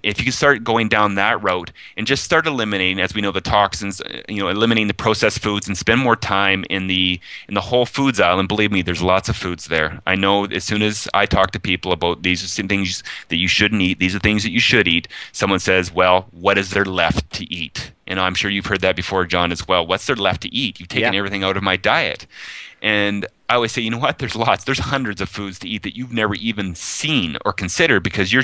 If you can start going down that route and just start eliminating, as we know, the toxins, eliminating the processed foods and spend more time in the whole foods aisle. And believe me, there's lots of foods there. I know as soon as I talk to people about these are some things that you shouldn't eat, these are things that you should eat, someone says, well, what is there left to eat? I'm sure you've heard that before, John, as well. What's there left to eat? You've taken everything out of my diet. And I always say, there's hundreds of foods to eat that you've never even seen or considered because you're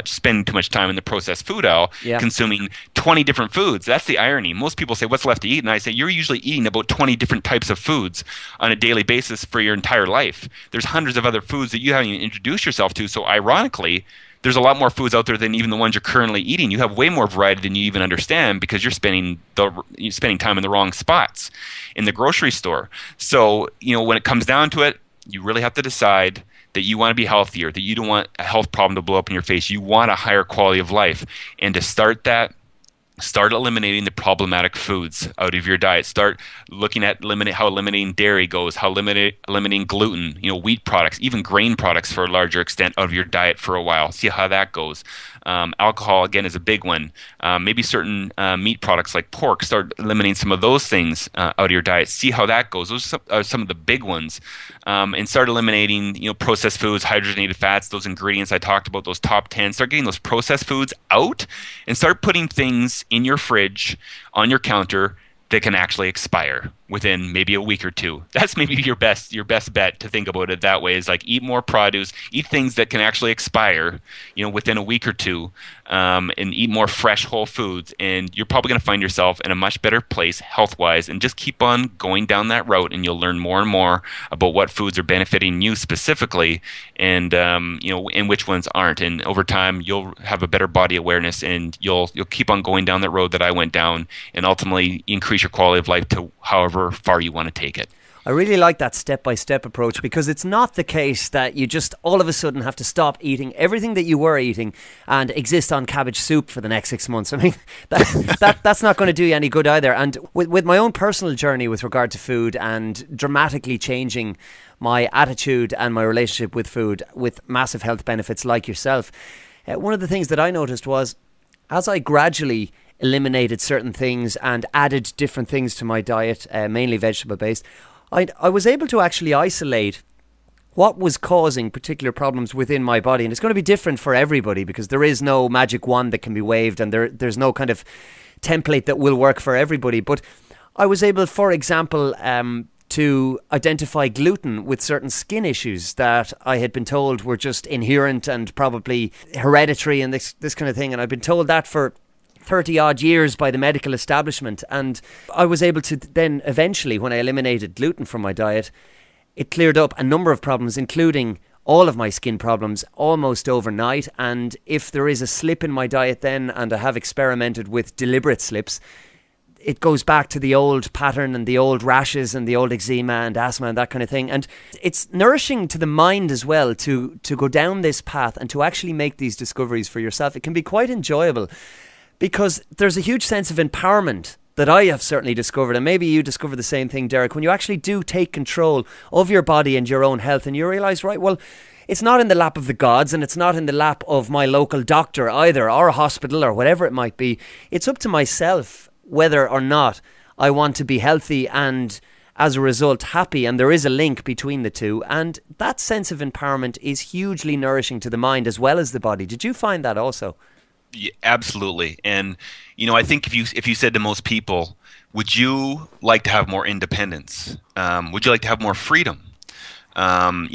spending too much time in the processed food aisle consuming 20 different foods. That's the irony. Most people say, what's left to eat? And I say, you're usually eating about 20 different types of foods on a daily basis for your entire life. There's hundreds of other foods that you haven't even introduced yourself to. So ironically, there's a lot more foods out there than even the ones you're currently eating. You have way more variety than you even understand because you're spending time in the wrong spots in the grocery store. So, when it comes down to it, you really have to decide that you want to be healthier, that you don't want a health problem to blow up in your face. You want a higher quality of life. And to start that, start eliminating the problematic foods out of your diet. Start looking at how eliminating dairy goes, how eliminating gluten, wheat products, even grain products for a larger extent out of your diet for a while. See how that goes. Alcohol, again, is a big one. Maybe certain meat products like pork, start eliminating some of those things out of your diet. See how that goes. Those are some of the big ones. And start eliminating, processed foods, hydrogenated fats, those ingredients I talked about, those top 10. Start getting those processed foods out and start putting things in your fridge, on your counter, that can actually expire within maybe a week or two. That's maybe your best bet to think about it that way, is like eat more produce, eat things that can actually expire, within a week or two, and eat more fresh whole foods. And you're probably going to find yourself in a much better place health-wise, and just keep on going down that route, and you'll learn more and more about what foods are benefiting you specifically, and and which ones aren't. And over time, you'll have a better body awareness, and you'll keep on going down that road that I went down, and ultimately increase your quality of life to however far you want to take it. I really like that step-by-step approach, because it's not the case that you just all of a sudden have to stop eating everything that you were eating and exist on cabbage soup for the next 6 months. I mean, that's not going to do you any good either. And with my own personal journey with regard to food and dramatically changing my attitude and my relationship with food with massive health benefits like yourself, one of the things that I noticed was as I gradually eliminated certain things and added different things to my diet, mainly vegetable based, I was able to actually isolate what was causing particular problems within my body. And it's going to be different for everybody because there is no magic wand that can be waved, and there's no kind of template that will work for everybody. But I was able, for example, to identify gluten with certain skin issues that I had been told were just inherent and probably hereditary and this kind of thing. And I've been told that for 30 odd years by the medical establishment. And I was able to then eventually, when I eliminated gluten from my diet, it cleared up a number of problems, including all of my skin problems, almost overnight. And if there is a slip in my diet then, and I have experimented with deliberate slips, it goes back to the old pattern and the old rashes and the old eczema and asthma and that kind of thing. And it's nourishing to the mind as well to go down this path and to actually make these discoveries for yourself. It can be quite enjoyable because there's a huge sense of empowerment that I have certainly discovered, and maybe you discover the same thing, Derek, when you actually do take control of your body and your own health, and you realise, right, well, it's not in the lap of the gods, and it's not in the lap of my local doctor either, or a hospital, or whatever it might be. It's up to myself whether or not I want to be healthy and, as a result, happy, and there is a link between the two, and that sense of empowerment is hugely nourishing to the mind as well as the body. Did you find that also? Yeah, absolutely. And I think if you said to most people, would you like to have more independence? Would you like to have more freedom? And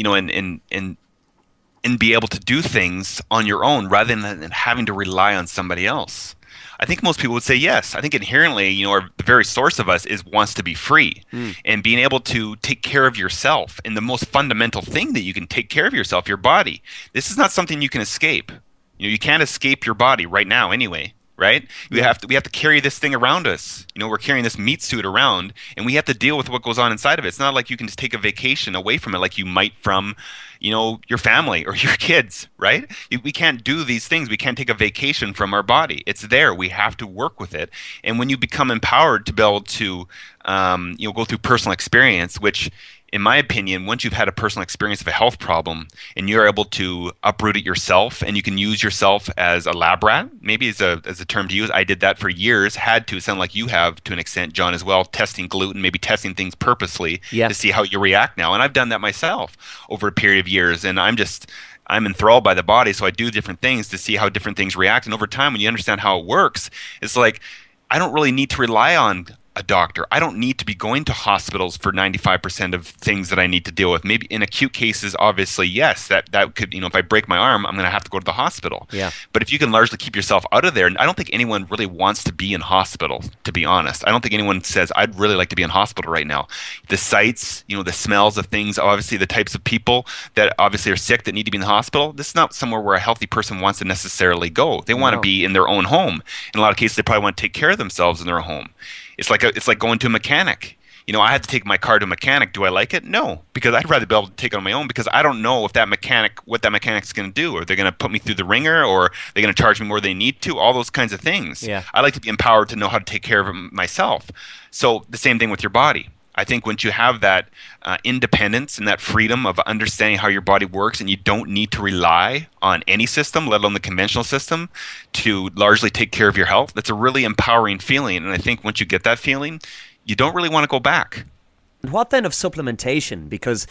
be able to do things on your own rather than having to rely on somebody else. I think most people would say yes. I think inherently, the very source of us wants to be free, and being able to take care of yourself. And the most fundamental thing that you can take care of yourself, your body. This is not something you can escape. You can't escape your body right now anyway, right? We have to carry this thing around us. We're carrying this meat suit around, and we have to deal with what goes on inside of it. It's not like you can just take a vacation away from it like you might from, your family or your kids, right? We can't do these things. We can't take a vacation from our body. It's there. We have to work with it. And when you become empowered to be able to, go through personal experience, which, in my opinion, once you've had a personal experience of a health problem and you're able to uproot it yourself, and you can use yourself as a lab rat, maybe as a term to use. I did that for years, had to, sound like you have to an extent, John, as well, testing gluten, maybe testing things purposely to see how you react now. And I've done that myself over a period of years, and I'm enthralled by the body, so I do different things to see how different things react. And over time, when you understand how it works, it's like I don't really need to rely on a doctor. I don't need to be going to hospitals for 95% of things that I need to deal with. Maybe in acute cases, obviously, yes, that could, if I break my arm, I'm going to have to go to the hospital. Yeah. But if you can largely keep yourself out of there, and I don't think anyone really wants to be in hospital, to be honest. I don't think anyone says, I'd really like to be in hospital right now. The sights, the smells of things, obviously the types of people that obviously are sick that need to be in the hospital, this is not somewhere where a healthy person wants to necessarily go. They want to be in their own home. In a lot of cases, they probably want to take care of themselves in their home. It's like going to a mechanic. I had to take my car to a mechanic. Do I like it? No, because I'd rather be able to take it on my own, because I don't know what that mechanic's going to do. Are they going to put me through the ringer, or are they going to charge me more than they need to? All those kinds of things. Yeah. I like to be empowered to know how to take care of it myself. So the same thing with your body. I think once you have that independence and that freedom of understanding how your body works, and you don't need to rely on any system, let alone the conventional system, to largely take care of your health, that's a really empowering feeling. And I think once you get that feeling, you don't really want to go back. What then of supplementation? Because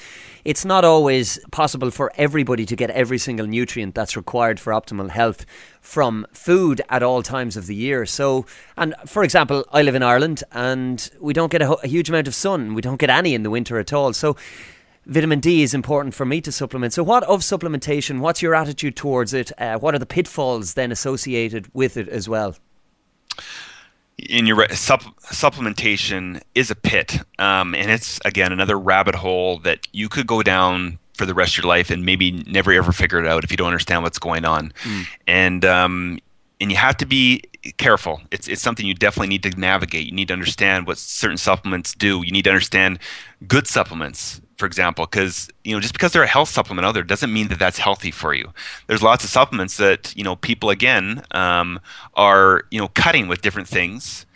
it's not always possible for everybody to get every single nutrient that's required for optimal health from food at all times of the year. So, and for example, I live in Ireland and we don't get a huge amount of sun. We don't get any in the winter at all. So vitamin D is important for me to supplement. So what of supplementation? What's your attitude towards it? What are the pitfalls then associated with it as well? In your supplementation is a pit, and it's again another rabbit hole that you could go down for the rest of your life and maybe never ever figure it out if you don't understand what's going on. And you have to be careful. It's something you definitely need to navigate. You need to understand what certain supplements do. You need to understand good supplements, for example, because just because they're a health supplement out there doesn't mean that that's healthy for you. There's lots of supplements that people again are cutting with different things.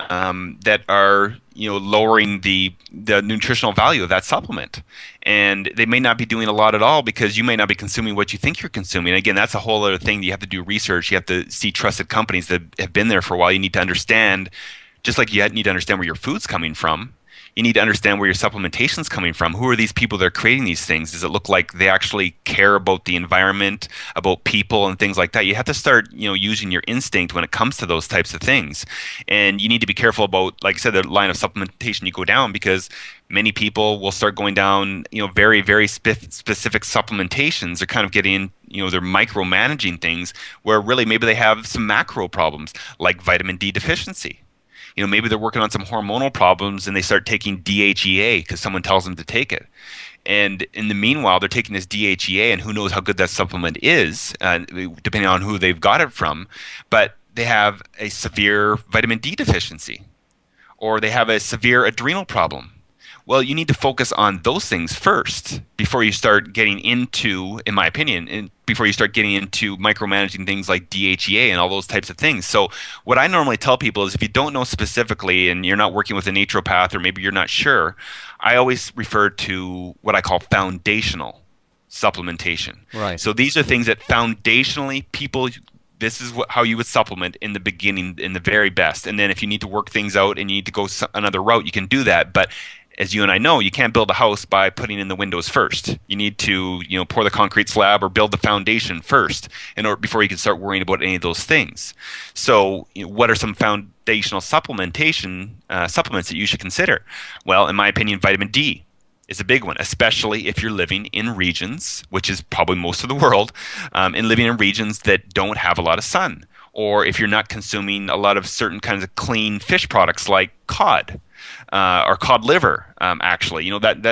that are lowering the nutritional value of that supplement, and they may not be doing a lot at all because you may not be consuming what you think you're consuming. Again, that's a whole other thing. You have to do research. You have to see trusted companies that have been there for a while. You need to understand, just like you need to understand where your food's coming from. You need to understand where your supplementation's coming from. Who are these people that are creating these things? Does it look like they actually care about the environment, about people, and things like that? You have to start, using your instinct when it comes to those types of things. And you need to be careful about, like I said, the line of supplementation you go down, because many people will start going down, very, very specific supplementations. They're kind of getting, they're micromanaging things where really maybe they have some macro problems like vitamin D deficiency. Maybe they're working on some hormonal problems and they start taking DHEA because someone tells them to take it. And in the meanwhile, they're taking this DHEA, and who knows how good that supplement is, depending on who they've got it from. But they have a severe vitamin D deficiency, or they have a severe adrenal problem. Well, you need to focus on those things first before you start getting into, in my opinion, before you start getting into micromanaging things like DHEA and all those types of things. So what I normally tell people is, if you don't know specifically and you're not working with a naturopath, or maybe you're not sure, I always refer to what I call foundational supplementation. Right. So these are things that foundationally people, this is how you would supplement in the beginning, in the very best. And then if you need to work things out and you need to go another route, you can do that. But as you and I know, you can't build a house by putting in the windows first. You need to, pour the concrete slab or build the foundation first before you can start worrying about any of those things. So, what are some foundational supplements that you should consider? Well, in my opinion, vitamin D is a big one, especially if you're living in regions, which is probably most of the world, and living in regions that don't have a lot of sun, or if you're not consuming a lot of certain kinds of clean fish products like cod. Or cod liver, actually.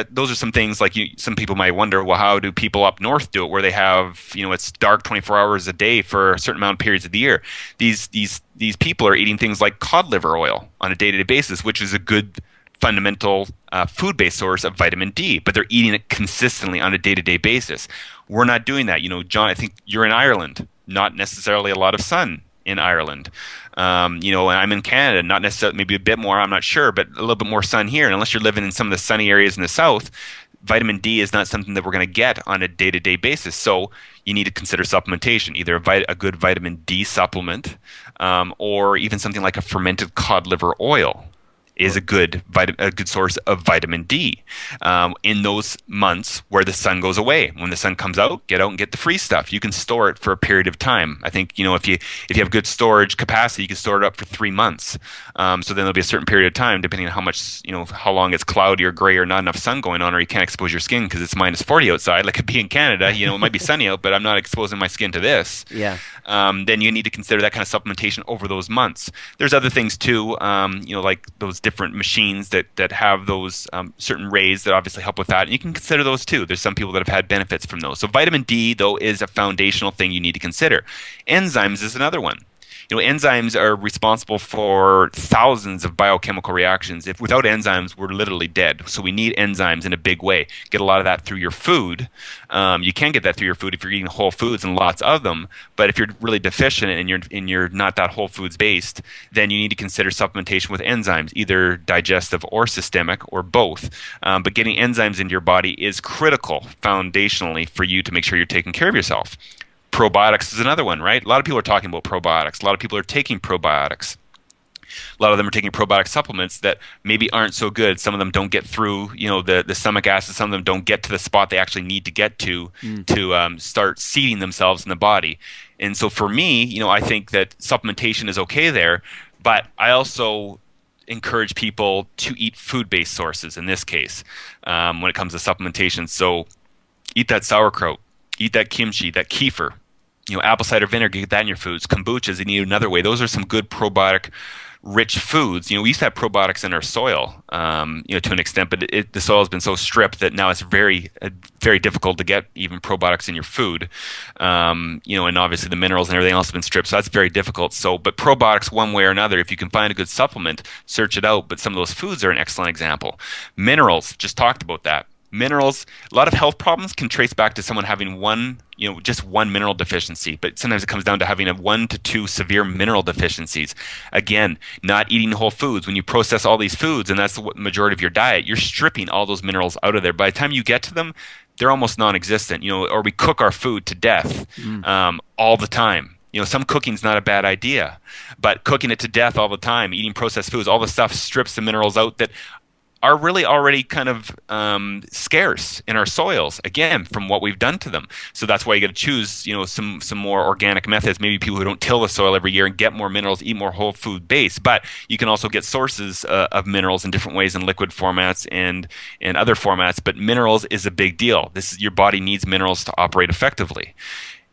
Those are some things like some people might wonder, well, how do people up north do it, where they have, it's dark 24 hours a day for a certain amount of periods of the year. These people are eating things like cod liver oil on a day-to-day basis, which is a good fundamental food-based source of vitamin D, but they're eating it consistently on a day-to-day basis. We're not doing that. John, I think you're in Ireland, not necessarily a lot of sun in Ireland. And I'm in Canada, not necessarily, maybe a bit more, I'm not sure, but a little bit more sun here. And unless you're living in some of the sunny areas in the south, vitamin D is not something that we're going to get on a day-to-day basis. So you need to consider supplementation, either a good vitamin D supplement, or even something like a fermented cod liver oil is a good source of vitamin D in those months where the sun goes away. When the sun comes out, get out and get the free stuff. You can store it for a period of time. I think if you have good storage capacity, you can store it up for 3 months. So then there'll be a certain period of time, depending on how much how long it's cloudy or gray or not enough sun going on, or you can't expose your skin because it's minus 40 outside. Like it be in Canada, it might be sunny out, but I'm not exposing my skin to this. Yeah. Then you need to consider that kind of supplementation over those months. There's other things too, like those different machines that have those certain rays that obviously help with that, and you can consider those too. There's some people that have had benefits from those. So vitamin D, though, is a foundational thing you need to consider. Enzymes is another one. Enzymes are responsible for thousands of biochemical reactions. Without enzymes, we're literally dead. So we need enzymes in a big way. Get a lot of that through your food. You can get that through your food if you're eating whole foods and lots of them. But if you're really deficient and you're not that whole foods based, then you need to consider supplementation with enzymes, either digestive or systemic or both. But getting enzymes into your body is critical foundationally for you to make sure you're taking care of yourself. Probiotics is another one, right? A lot of people are talking about probiotics. A lot of people are taking probiotics. A lot of them are taking probiotic supplements that maybe aren't so good. Some of them don't get through, the stomach acid. Some of them don't get to the spot they actually need to get to start seeding themselves in the body. And so for me, I think that supplementation is okay there, but I also encourage people to eat food-based sources in this case when it comes to supplementation. So eat that sauerkraut. Eat that kimchi, that kefir, apple cider vinegar, get that in your foods. Kombuchas, you need another way. Those are some good probiotic-rich foods. We used to have probiotics in our soil, to an extent, but the soil has been so stripped that now it's very, very difficult to get even probiotics in your food. And obviously the minerals and everything else have been stripped, so that's very difficult. But probiotics, one way or another, if you can find a good supplement, search it out. But some of those foods are an excellent example. Minerals, just talked about that. Minerals, a lot of health problems can trace back to someone having just one mineral deficiency, but sometimes it comes down to having a 1 to 2 severe mineral deficiencies. Again, not eating whole foods. When you process all these foods, and that's the majority of your diet, you're stripping all those minerals out of there. By the time you get to them, they're almost non-existent, or we cook our food to death all the time. Some cooking's not a bad idea, but cooking it to death all the time, eating processed foods, all the stuff strips the minerals out that are really already kind of scarce in our soils, again, from what we've done to them. So that's why you got to choose, some more organic methods. Maybe people who don't till the soil every year and get more minerals, eat more whole food base. But you can also get sources of minerals in different ways in liquid formats and other formats. But minerals is a big deal. Your body needs minerals to operate effectively.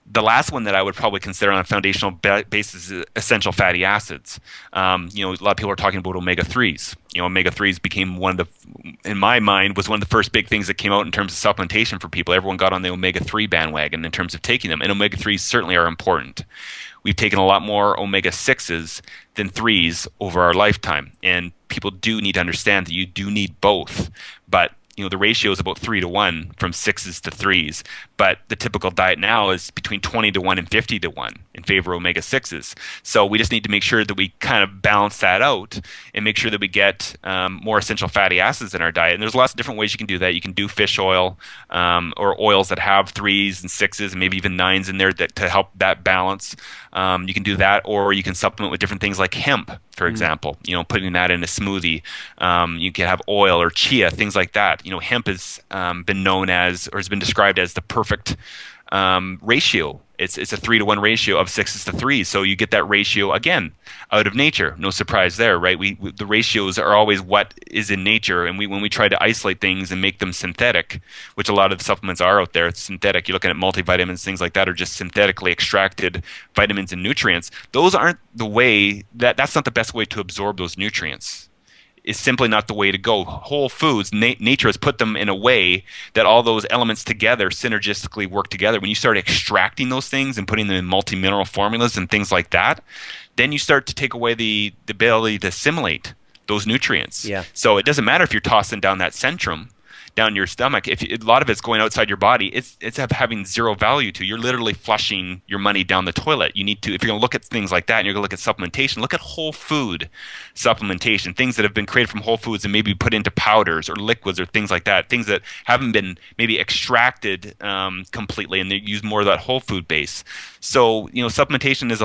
The last one that I would probably consider on a foundational basis is essential fatty acids. A lot of people are talking about omega-3s. Omega-3s became in my mind, was one of the first big things that came out in terms of supplementation for people. Everyone got on the omega-3 bandwagon in terms of taking them, and omega-3s certainly are important. We've taken a lot more omega-6s than 3s over our lifetime, and people do need to understand that you do need both. But the ratio is about 3 to 1 from 6s to 3s, but the typical diet now is between 20 to 1 and 50 to 1 in favor of omega-6s. So we just need to make sure that we kind of balance that out and make sure that we get more essential fatty acids in our diet. And there's lots of different ways you can do that. You can do fish oil or oils that have 3s and 6s and maybe even 9s in there to help that balance. You can do that, or you can supplement with different things like hemp, for example, putting that in a smoothie. You can have oil or chia, things like that. Hemp has been known as, or has been described as, the perfect ratio. It's a 3 to 1 ratio of 6s to 3s. So you get that ratio, again, out of nature. No surprise there, right? The ratios are always what is in nature. And when we try to isolate things and make them synthetic, which a lot of the supplements are out there, it's synthetic. You're looking at multivitamins, things like that, are just synthetically extracted vitamins and nutrients. Those aren't the way, that's not the best way to absorb those nutrients. Is simply not the way to go. Whole foods, nature has put them in a way that all those elements together synergistically work together. When you start extracting those things and putting them in multi-mineral formulas and things like that, then you start to take away the ability to assimilate those nutrients. Yeah. So it doesn't matter if you're tossing down that Centrum down your stomach. If a lot of it's going outside your body, it's having zero value to you. You're literally flushing your money down the toilet. You need to, if you're going to look at things like that and you're going to look at supplementation, look at whole food supplementation, things that have been created from whole foods and maybe put into powders or liquids or things like that, things that haven't been maybe extracted completely, and they use more of that whole food base. So, supplementation is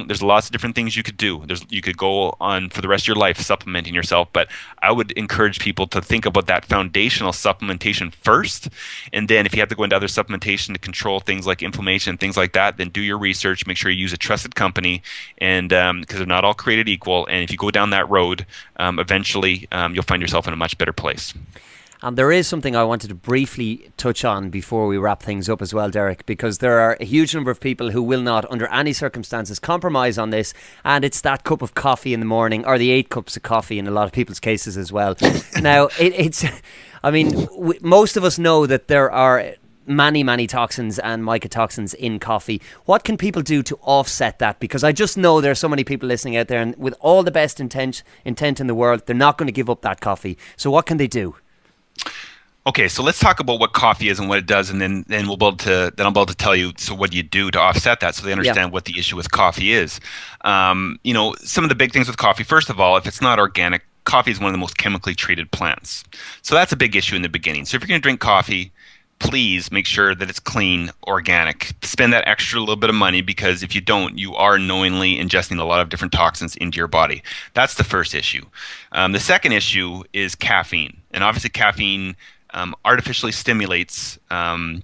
there's lots of different things you could do. You could go on for the rest of your life supplementing yourself, but I would encourage people to think about that foundational supplementation first, and then if you have to go into other supplementation to control things like inflammation and things like that, then do your research, make sure you use a trusted company, and because they're not all created equal, and if you go down that road, eventually you'll find yourself in a much better place. And there is something I wanted to briefly touch on before we wrap things up as well, Derek, because there are a huge number of people who will not, under any circumstances, compromise on this, and it's that cup of coffee in the morning, or the 8 cups of coffee in a lot of people's cases as well. Now, most of us know that there are many toxins and mycotoxins in coffee. What can people do to offset that? Because I just know there are so many people listening out there, and with all the best intent in the world, they're not going to give up that coffee. So what can they do? Okay, so let's talk about what coffee is and what it does, and then I'll be able to tell you, so what do you do to offset that, so they understand what the issue with coffee is. Some of the big things with coffee, first of all, if it's not organic, coffee is one of the most chemically treated plants. So that's a big issue in the beginning. So if you're going to drink coffee, please make sure that it's clean, organic. Spend that extra little bit of money, because if you don't, you are knowingly ingesting a lot of different toxins into your body. That's the first issue. The second issue is caffeine. And obviously caffeine artificially stimulates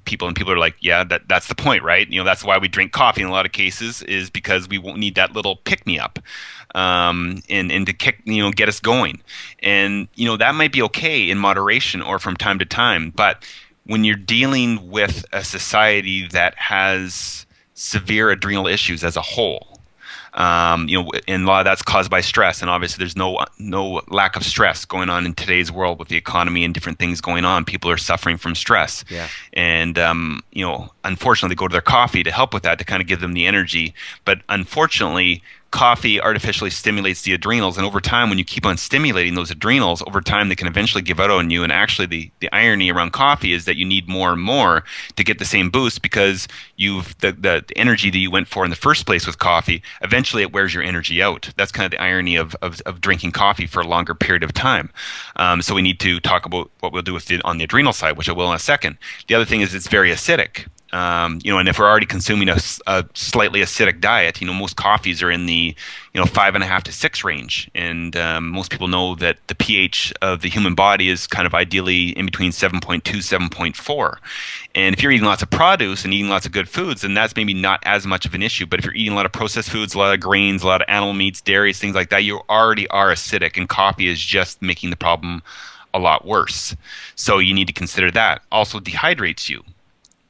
people, and people are like, yeah, that's the point, right? That's why we drink coffee in a lot of cases, is because we won't need that little pick-me-up and to get us going. And that might be okay in moderation or from time to time, but when you're dealing with a society that has severe adrenal issues as a whole, and a lot of that's caused by stress, and obviously there's no lack of stress going on in today's world with the economy and different things going on. People are suffering from stress, and unfortunately, they go to their coffee to help with that, to kind of give them the energy. But unfortunately, coffee artificially stimulates the adrenals, and over time, when you keep on stimulating those adrenals, over time they can eventually give out on you. And actually, the irony around coffee is that you need more and more to get the same boost, because the energy that you went for in the first place with coffee, eventually it wears your energy out. That's kind of the irony of drinking coffee for a longer period of time. So we need to talk about what we'll do on the adrenal side, which I will in a second. The other thing is it's very acidic. And if we're already consuming a slightly acidic diet, most coffees are in the 5.5 to 6 range, and most people know that the pH of the human body is kind of ideally in between 7.2, 7.4. And if you're eating lots of produce and eating lots of good foods, then that's maybe not as much of an issue. But if you're eating a lot of processed foods, a lot of grains, a lot of animal meats, dairies, things like that, you already are acidic, and coffee is just making the problem a lot worse. So you need to consider that. Also dehydrates you.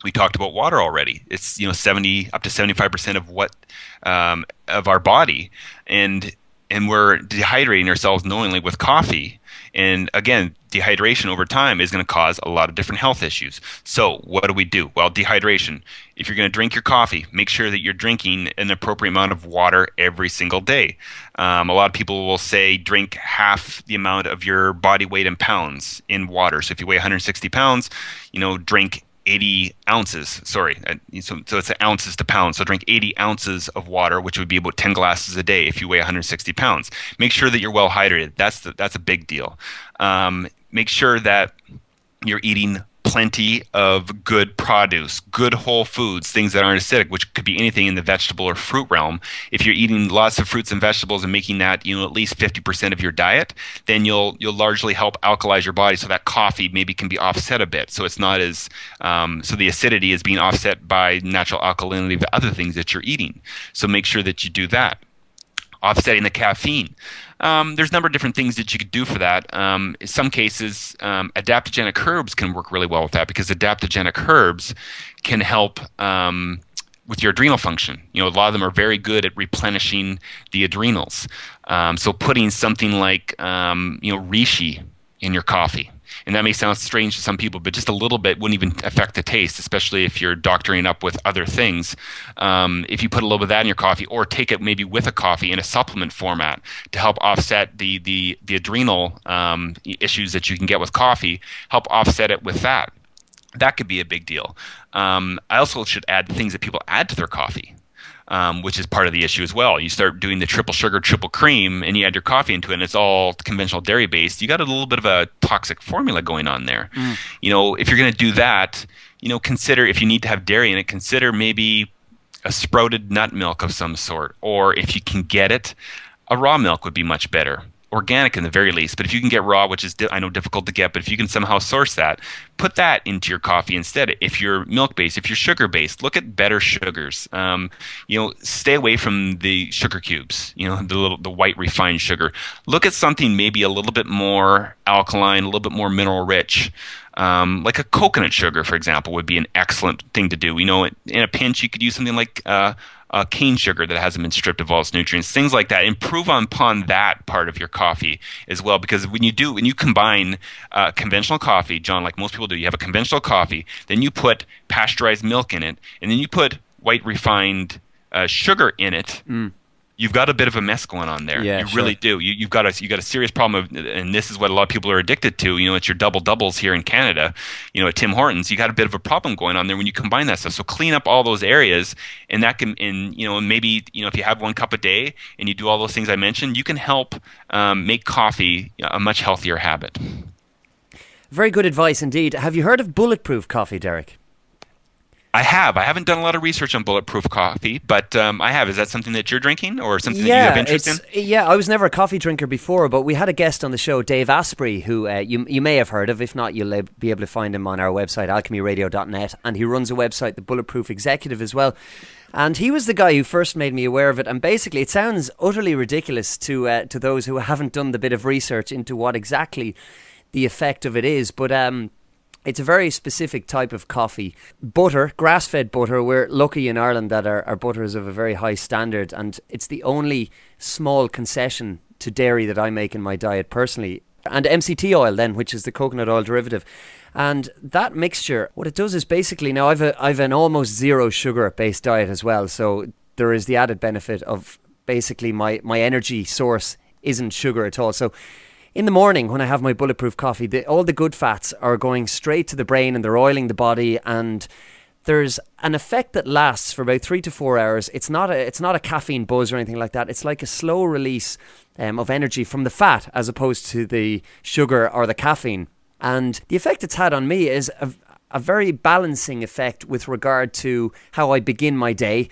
We talked about water already. It's 70 up to 75% of what of our body, and we're dehydrating ourselves knowingly with coffee. And again, dehydration over time is going to cause a lot of different health issues. So what do we do? Well, dehydration. If you're going to drink your coffee, make sure that you're drinking an appropriate amount of water every single day. A lot of people will say drink half the amount of your body weight in pounds in water. So if you weigh 160 pounds, drink 80 ounces, so it's ounces to pounds. So drink 80 ounces of water, which would be about 10 glasses a day if you weigh 160 pounds. Make sure that you're well hydrated. That's a big deal. Make sure that you're eating plenty of good produce, good whole foods, things that aren't acidic, which could be anything in the vegetable or fruit realm. If you're eating lots of fruits and vegetables and making that at least 50% of your diet, then you'll largely help alkalize your body, so that coffee maybe can be offset a bit. So it's not as so the acidity is being offset by natural alkalinity of the other things that you're eating. So make sure that you do that. Offsetting the caffeine. There's a number of different things that you could do for that. In some cases, adaptogenic herbs can work really well with that, because adaptogenic herbs can help with your adrenal function. A lot of them are very good at replenishing the adrenals. So putting something like reishi in your coffee. And that may sound strange to some people, but just a little bit wouldn't even affect the taste, especially if you're doctoring up with other things. If you put a little bit of that in your coffee, or take it maybe with a coffee in a supplement format to help offset the adrenal issues that you can get with coffee, help offset it with that. That could be a big deal. I also should add the things that people add to their coffee. Which is part of the issue as well. You start doing the triple sugar, triple cream, and you add your coffee into it, and it's all conventional dairy based. You got a little bit of a toxic formula going on there. If you're going to do that, consider, if you need to have dairy in it, consider maybe a sprouted nut milk of some sort, or if you can get it, a raw milk would be much better. Organic in the very least, but if you can get raw, which is I know difficult to get, but if you can somehow source that, put that into your coffee instead. If you're milk based, if you're sugar based, look at better sugars. Stay away from the sugar cubes. The white refined sugar. Look at something maybe a little bit more alkaline, a little bit more mineral rich. Like a coconut sugar, for example, would be an excellent thing to do. In a pinch, you could use something like cane sugar that hasn't been stripped of all its nutrients, things like that. Improve upon that part of your coffee as well, because when you combine conventional coffee, John, like most people do, you have a conventional coffee, then you put pasteurized milk in it, and then you put white refined sugar in it. You've got a bit of a mess going on there. Yeah, you really do. You've got a serious problem and this is what a lot of people are addicted to. It's your double doubles here in Canada. At Tim Hortons, you got a bit of a problem going on there when you combine that stuff. So clean up all those areas, and that can, maybe if you have 1 cup a day and you do all those things I mentioned, you can help make coffee a much healthier habit. Very good advice indeed. Have you heard of bulletproof coffee, Derek? I have. I haven't done a lot of research on bulletproof coffee, but I have. Is that something that you're drinking, or something that you have interest in? Yeah, I was never a coffee drinker before, but we had a guest on the show, Dave Asprey, who you may have heard of. If not, you'll be able to find him on our website, alchemyradio.net, and he runs a website, The Bulletproof Executive, as well. And he was the guy who first made me aware of it. And basically, it sounds utterly ridiculous to those who haven't done the bit of research into what exactly the effect of it is, but it's a very specific type of coffee. Butter, grass-fed butter. We're lucky in Ireland that our butter is of a very high standard, and it's the only small concession to dairy that I make in my diet personally. And MCT oil then, which is the coconut oil derivative. And that mixture, what it does is basically, now I've an almost zero sugar based diet as well, so there is the added benefit of basically my energy source isn't sugar at all. So in the morning when I have my bulletproof coffee, all the good fats are going straight to the brain and they're oiling the body, and there's an effect that lasts for about 3 to 4 hours. It's not a caffeine buzz or anything like that. It's like a slow release of energy from the fat as opposed to the sugar or the caffeine. And the effect it's had on me is a very balancing effect with regard to how I begin my day.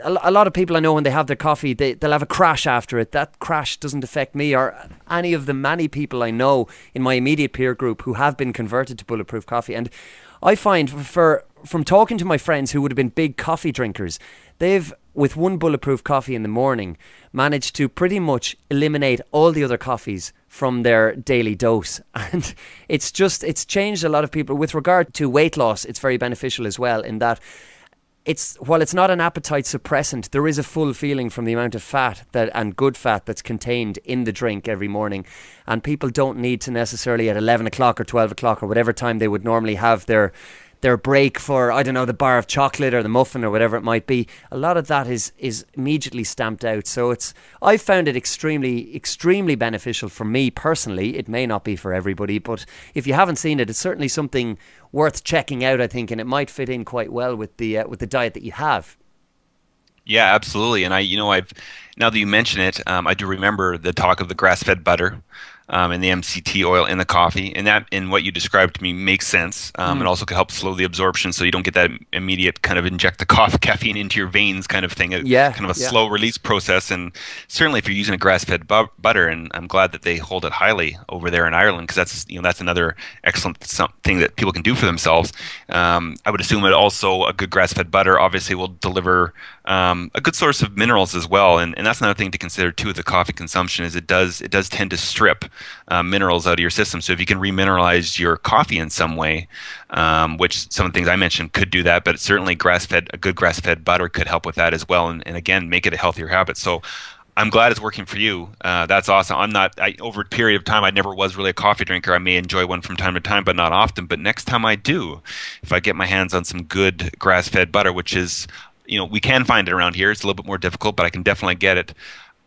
A lot of people I know, when they have their coffee, they'll have a crash after it. That crash doesn't affect me or any of the many people I know in my immediate peer group who have been converted to bulletproof coffee. And I find from talking to my friends who would have been big coffee drinkers, they've, with one bulletproof coffee in the morning, managed to pretty much eliminate all the other coffees from their daily dose. And it's changed a lot of people. With regard to weight loss, it's very beneficial as well, in that while it's not an appetite suppressant, there is a full feeling from the amount of fat and good fat that's contained in the drink every morning. And people don't need to necessarily at 11 o'clock or 12 o'clock or whatever time they would normally have their break for, I don't know, the bar of chocolate or the muffin or whatever it might be. A lot of that is immediately stamped out. So I found it extremely, extremely beneficial for me personally. It may not be for everybody, but if you haven't seen it, it's certainly something worth checking out, I think, and it might fit in quite well with the diet that you have. Yeah, absolutely. And I've now that you mention it, I do remember the talk of the grass-fed butter and the MCT oil in the coffee, and that, in what you described to me, makes sense. It also can help slow the absorption, so you don't get that immediate kind of inject the caffeine into your veins kind of thing. Kind of a slow release process. And certainly, if you're using a grass-fed butter, and I'm glad that they hold it highly over there in Ireland, because that's another excellent thing that people can do for themselves. I would assume that also a good grass-fed butter obviously will deliver a good source of minerals as well, and that's another thing to consider too with the coffee consumption, is it does tend to strip minerals out of your system. So if you can remineralize your coffee in some way, which some of the things I mentioned could do that, but certainly a good grass-fed butter could help with that as well, and again, make it a healthier habit. So I'm glad it's working for you. That's awesome. Over a period of time, I never was really a coffee drinker. I may enjoy one from time to time, but not often. But next time I do, if I get my hands on some good grass-fed butter, which is, we can find it around here. It's a little bit more difficult, but I can definitely get it.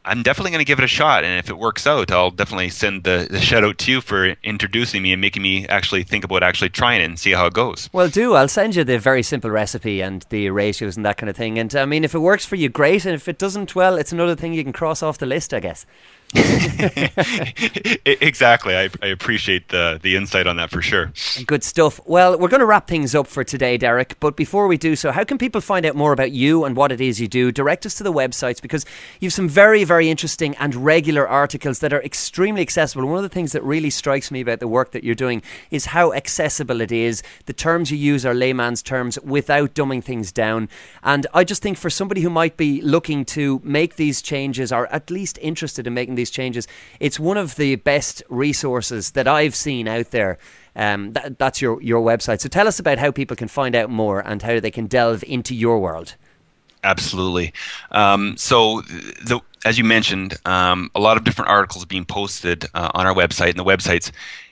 I'm definitely going to give it a shot, and if it works out, I'll definitely send the shout out to you for introducing me and making me actually think about actually trying it and see how it goes. Well, I'll send you the very simple recipe and the ratios and that kind of thing. And I mean, if it works for you, great, and if it doesn't, well, it's another thing you can cross off the list, I guess. Exactly. I appreciate the insight on that for sure. Good stuff. Well, we're going to wrap things up for today, Derek, but before we do so, how can people find out more about you and what it is you do? Direct us to the websites, because you have some very, very interesting and regular articles that are extremely accessible. One of the things that really strikes me about the work that you're doing is how accessible it is. The terms you use are layman's terms without dumbing things down, and I just think for somebody who might be looking to make these changes, or at least interested in making these changes, it's one of the best resources that I've seen out there. That's your website. So tell us about how people can find out more and how they can delve into your world. Absolutely. As you mentioned, a lot of different articles being posted on our website, and the website's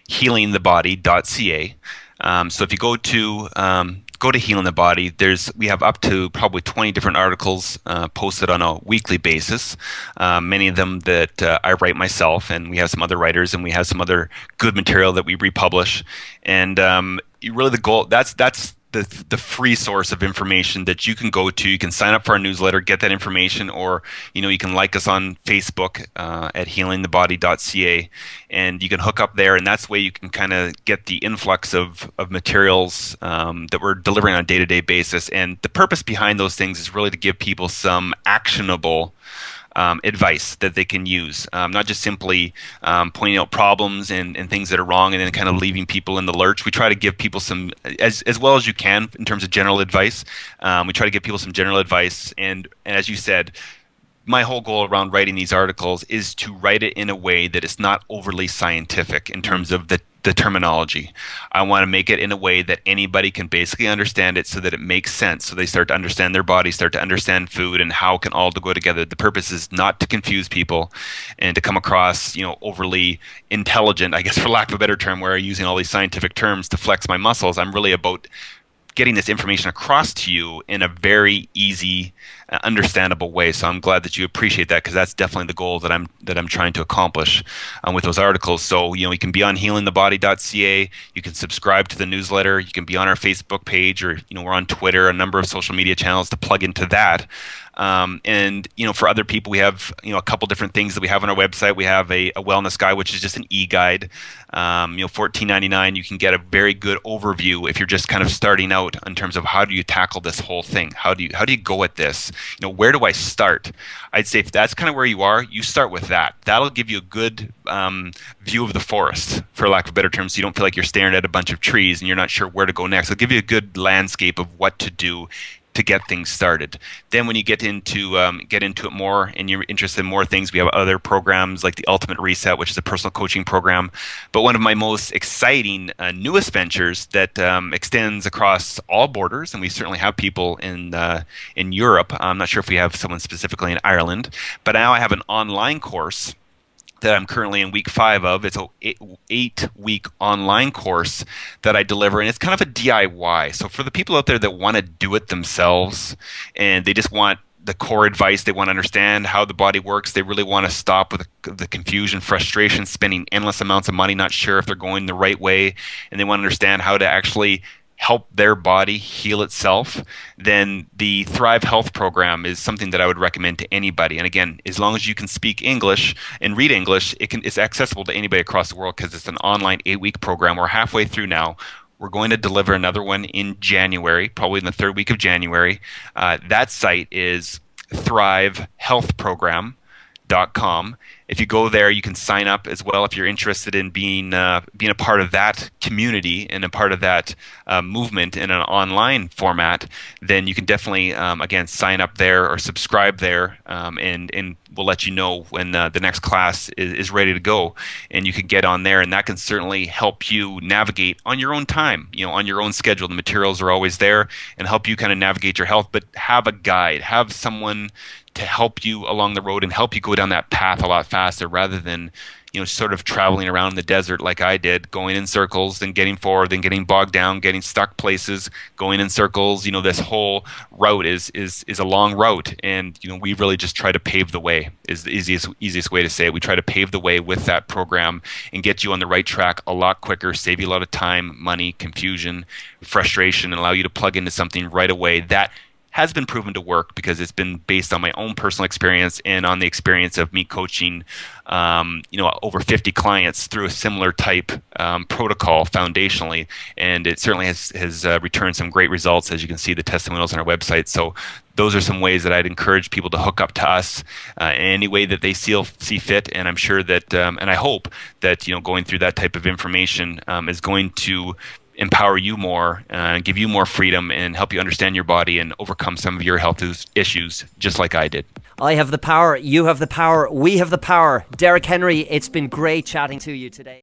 healingthebody.ca. So if you go to Healing the Body, we have up to probably 20 different articles posted on a weekly basis. Many of them that I write myself, and we have some other writers, and we have some other good material that we republish. And really, the goal that's the free source of information that you can go to. You can sign up for our newsletter, get that information, or you can like us on Facebook at healingthebody.ca, and you can hook up there, and that's the way you can kind of get the influx of materials that we're delivering on a day-to-day basis. And the purpose behind those things is really to give people some actionable advice that they can use, not just simply pointing out problems and things that are wrong and then kind of leaving people in the lurch. We try to give people some, as well as you can in terms of general advice. We try to give people some general advice, and as you said, my whole goal around writing these articles is to write it in a way that is not overly scientific in terms of the terminology. I want to make it in a way that anybody can basically understand it, so that it makes sense, so they start to understand their body, start to understand food, and how can all go together. The purpose is not to confuse people and to come across overly intelligent, I guess, for lack of a better term, where I'm using all these scientific terms to flex my muscles. I'm really about getting this information across to you in a very easy understandable way. So I'm glad that you appreciate that, because that's definitely the goal that I'm trying to accomplish with those articles. So you can be on healingthebody.ca. You can subscribe to the newsletter. You can be on our Facebook page, or we're on Twitter, a number of social media channels to plug into that. And for other people, we have a couple different things that we have on our website. We have a wellness guide, which is just an e-guide. $14.99. You can get a very good overview if you're just kind of starting out in terms of how do you tackle this whole thing. How do you go at this? Where do I start? I'd say if that's kind of where you are, you start with that. That'll give you a good view of the forest, for lack of a better term, so you don't feel like you're staring at a bunch of trees and you're not sure where to go next. It'll give you a good landscape of what to do to get things started. Then when you get into it more and you're interested in more things, we have other programs like the Ultimate Reset, which is a personal coaching program. But one of my most exciting newest ventures that extends across all borders, and we certainly have people in Europe. I'm not sure if we have someone specifically in Ireland, but now I have an online course that I'm currently in week 5 of. It's an 8-week online course that I deliver, and it's kind of a DIY. So for the people out there that want to do it themselves and they just want the core advice, they want to understand how the body works, they really want to stop with the confusion, frustration, spending endless amounts of money, not sure if they're going the right way, and they want to understand how to actually help their body heal itself, then the Thrive Health program is something that I would recommend to anybody. And again, as long as you can speak English and read English, it's accessible to anybody across the world, because it's an online 8-week program. We're halfway through now. We're going to deliver another one in January, probably in the 3rd week of January. That site is thrivehealthprogram.com. If you go there, you can sign up as well if you're interested in being a part of that community and a part of that movement in an online format. Then you can definitely again sign up there or subscribe there, and we'll let you know when the next class is ready to go, and you can get on there, and that can certainly help you navigate on your own time, on your own schedule. The materials are always there and help you kind of navigate your health, but have a guide, have someone to help you along the road and help you go down that path a lot faster, rather than sort of traveling around the desert like I did, going in circles, then getting forward, then getting bogged down, getting stuck places, going in circles. This whole route is a long route, and we really just try to pave the way, is the easiest way to say it. We try to pave the way with that program and get you on the right track a lot quicker, save you a lot of time, money, confusion, frustration, and allow you to plug into something right away that has been proven to work, because it's been based on my own personal experience and on the experience of me coaching over 50 clients through a similar type protocol foundationally, and it certainly has returned some great results, as you can see the testimonials on our website. So those are some ways that I'd encourage people to hook up to us in any way that they see fit, and I'm sure that and I hope that going through that type of information is going to empower you more, give you more freedom, and help you understand your body and overcome some of your health issues, just like I did. I have the power, you have the power, we have the power. Derek Henry, it's been great chatting to you today.